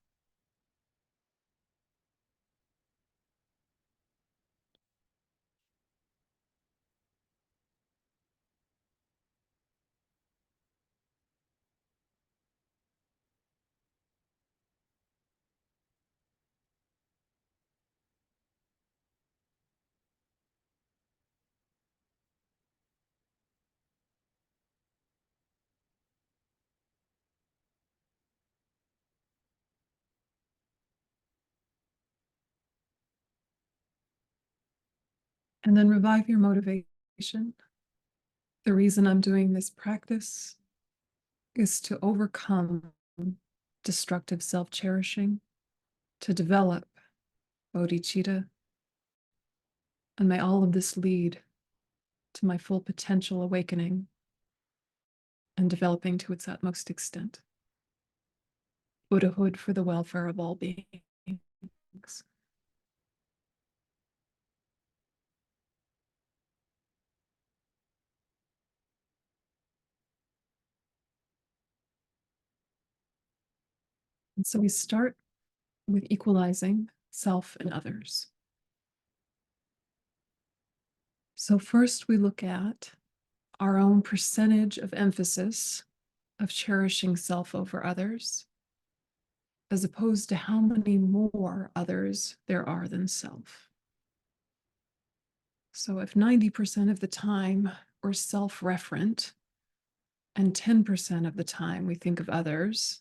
A: And then revive your motivation. The reason I'm doing this practice is to overcome destructive self-cherishing, to develop bodhicitta, and may all of this lead to my full potential awakening and developing to its utmost extent. Buddhahood for the welfare of all beings. And so we start with equalizing self and others. So first we look at our own percentage of emphasis of cherishing self over others, as opposed to how many more others there are than self. So if 90% of the time we're self-referent and 10% of the time we think of others,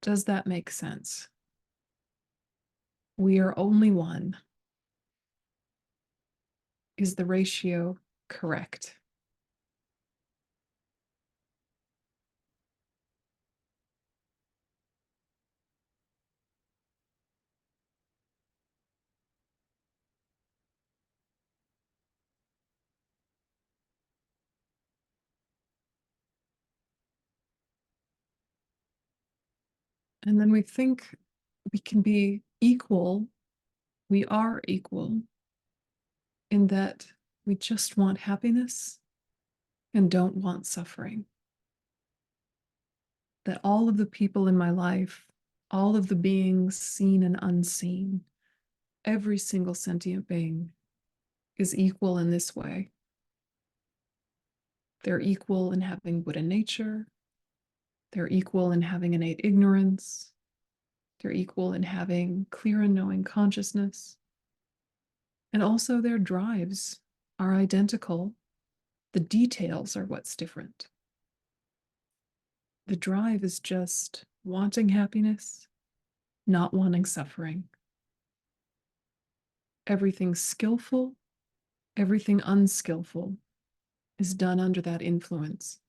A: does that make sense? We are only one. Is the ratio correct? And then we think we can be equal. We are equal in that we just want happiness and don't want suffering. That all of the people in my life, all of the beings seen and unseen, every single sentient being is equal in this way. They're equal in having Buddha nature. They're equal in having innate ignorance. They're equal in having clear and knowing consciousness. And also their drives are identical. The details are what's different. The drive is just wanting happiness, not wanting suffering. Everything skillful, everything unskillful is done under that influence.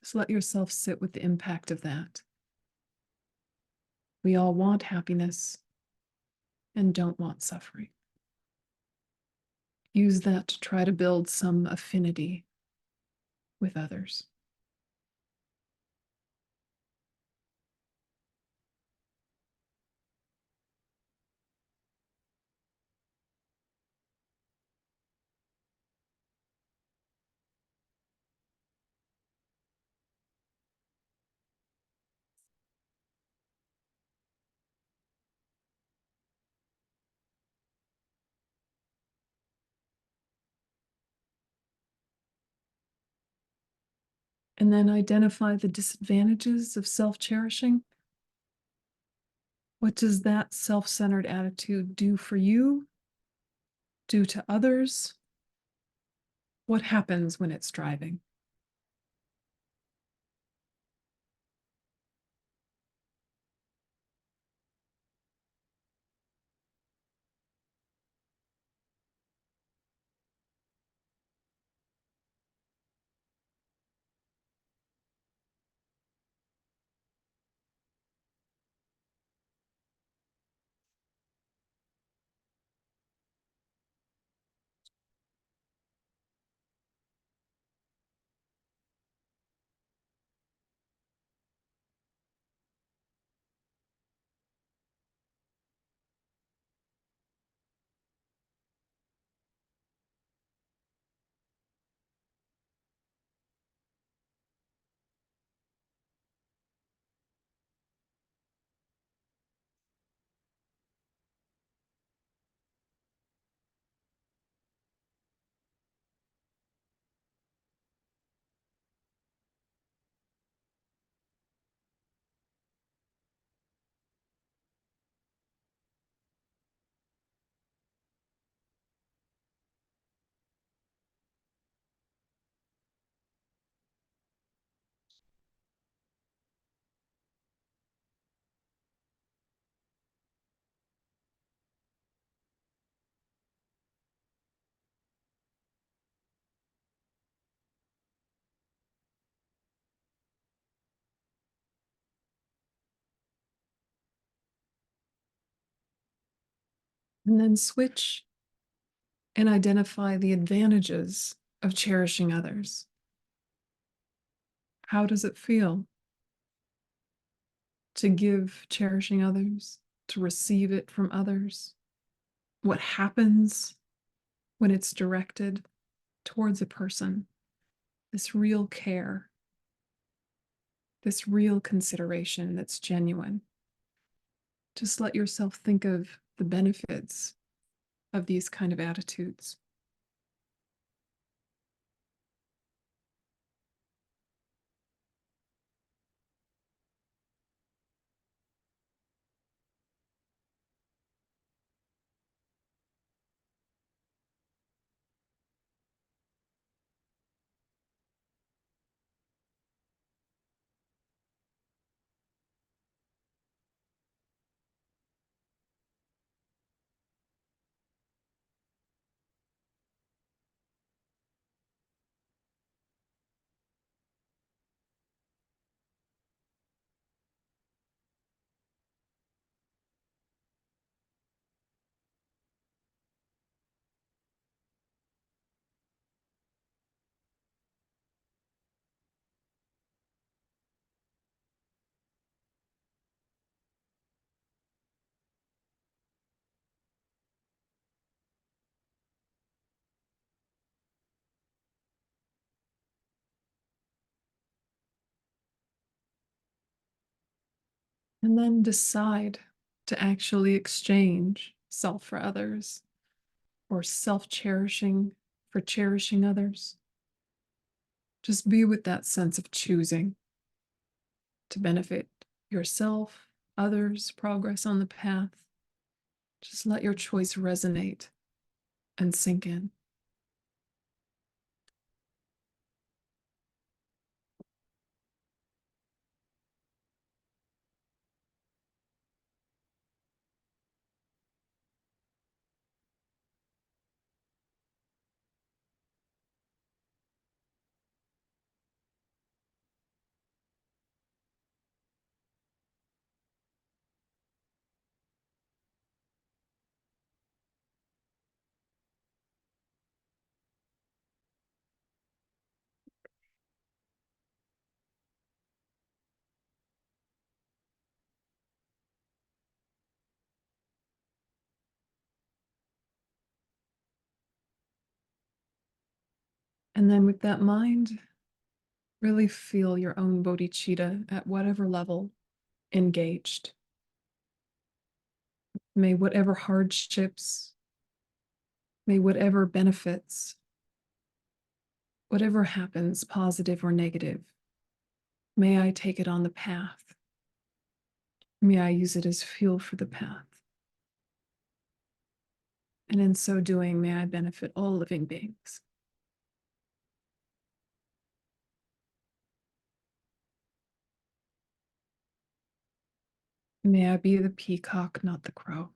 A: Just let yourself sit with the impact of that. We all want happiness and don't want suffering. Use that to try to build some affinity with others. And then identify the disadvantages of self-cherishing. What does that self-centered attitude do for you? Do to others? What happens when it's driving? And then switch and identify the advantages of cherishing others. How does it feel to give cherishing others, to receive it from others? What happens when it's directed towards a person? This real care, this real consideration that's genuine. Just let yourself think of the benefits of these kind of attitudes. And then decide to actually exchange self for others, or self-cherishing for cherishing others. Just be with that sense of choosing to benefit yourself, others, progress on the path. Just let your choice resonate and sink in. And then with that mind, really feel your own bodhicitta at whatever level engaged. May whatever hardships, may whatever benefits, whatever happens, positive or negative, May I take it on the path. May I use it as fuel for the path. And in so doing, may I benefit all living beings. May I be the peacock, not the crow.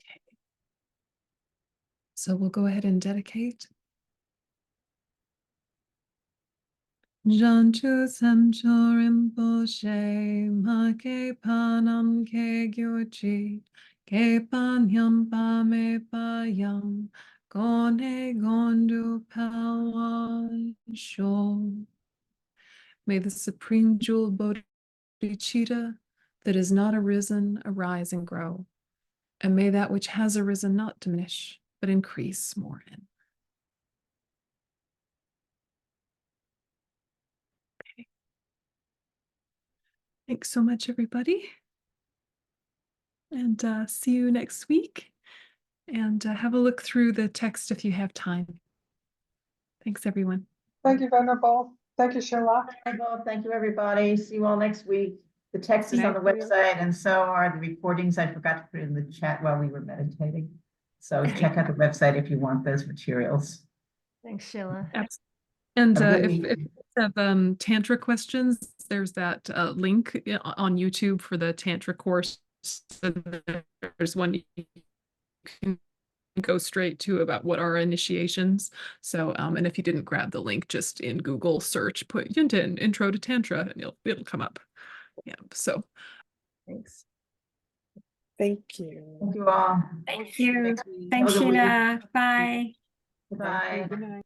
A: Okay. So we'll go ahead and dedicate. Janchu Samcho Rinpoche Ma Ke Panam Ke Gyochi Ke Pan Yam Pa Me Pa Yam Gone Gondu Palwan Sho. May the supreme jewel bodhicitta that is not arisen arise and grow, and may that which has arisen not diminish but increase more in. Thanks so much, everybody. And see you next week. And have a look through the text if you have time. Thanks, everyone.
D: Thank you, Venerable. Thank you, Sheila.
G: Thank you, everybody. See you all next week. The text is on the website, and so are the recordings. I forgot to put in the chat while we were meditating. So check out the website if you want those materials.
B: Thanks, Sheila.
A: Absolutely. And
G: Have a good
A: if
G: week.
A: you have Tantra questions, there's that link on YouTube for the Tantra course. There's one you can go straight to about what are initiations. So, and if you didn't grab the link, just in Google search, put Yönten Intro to Tantra, and it'll come up. Yeah. So,
B: Thanks.
H: Thank you.
G: Thank you all.
E: Thank you.
G: Next week.
E: Thanks,
G: Have a good week.
E: Sheila. Bye.
G: Bye.
H: Good night.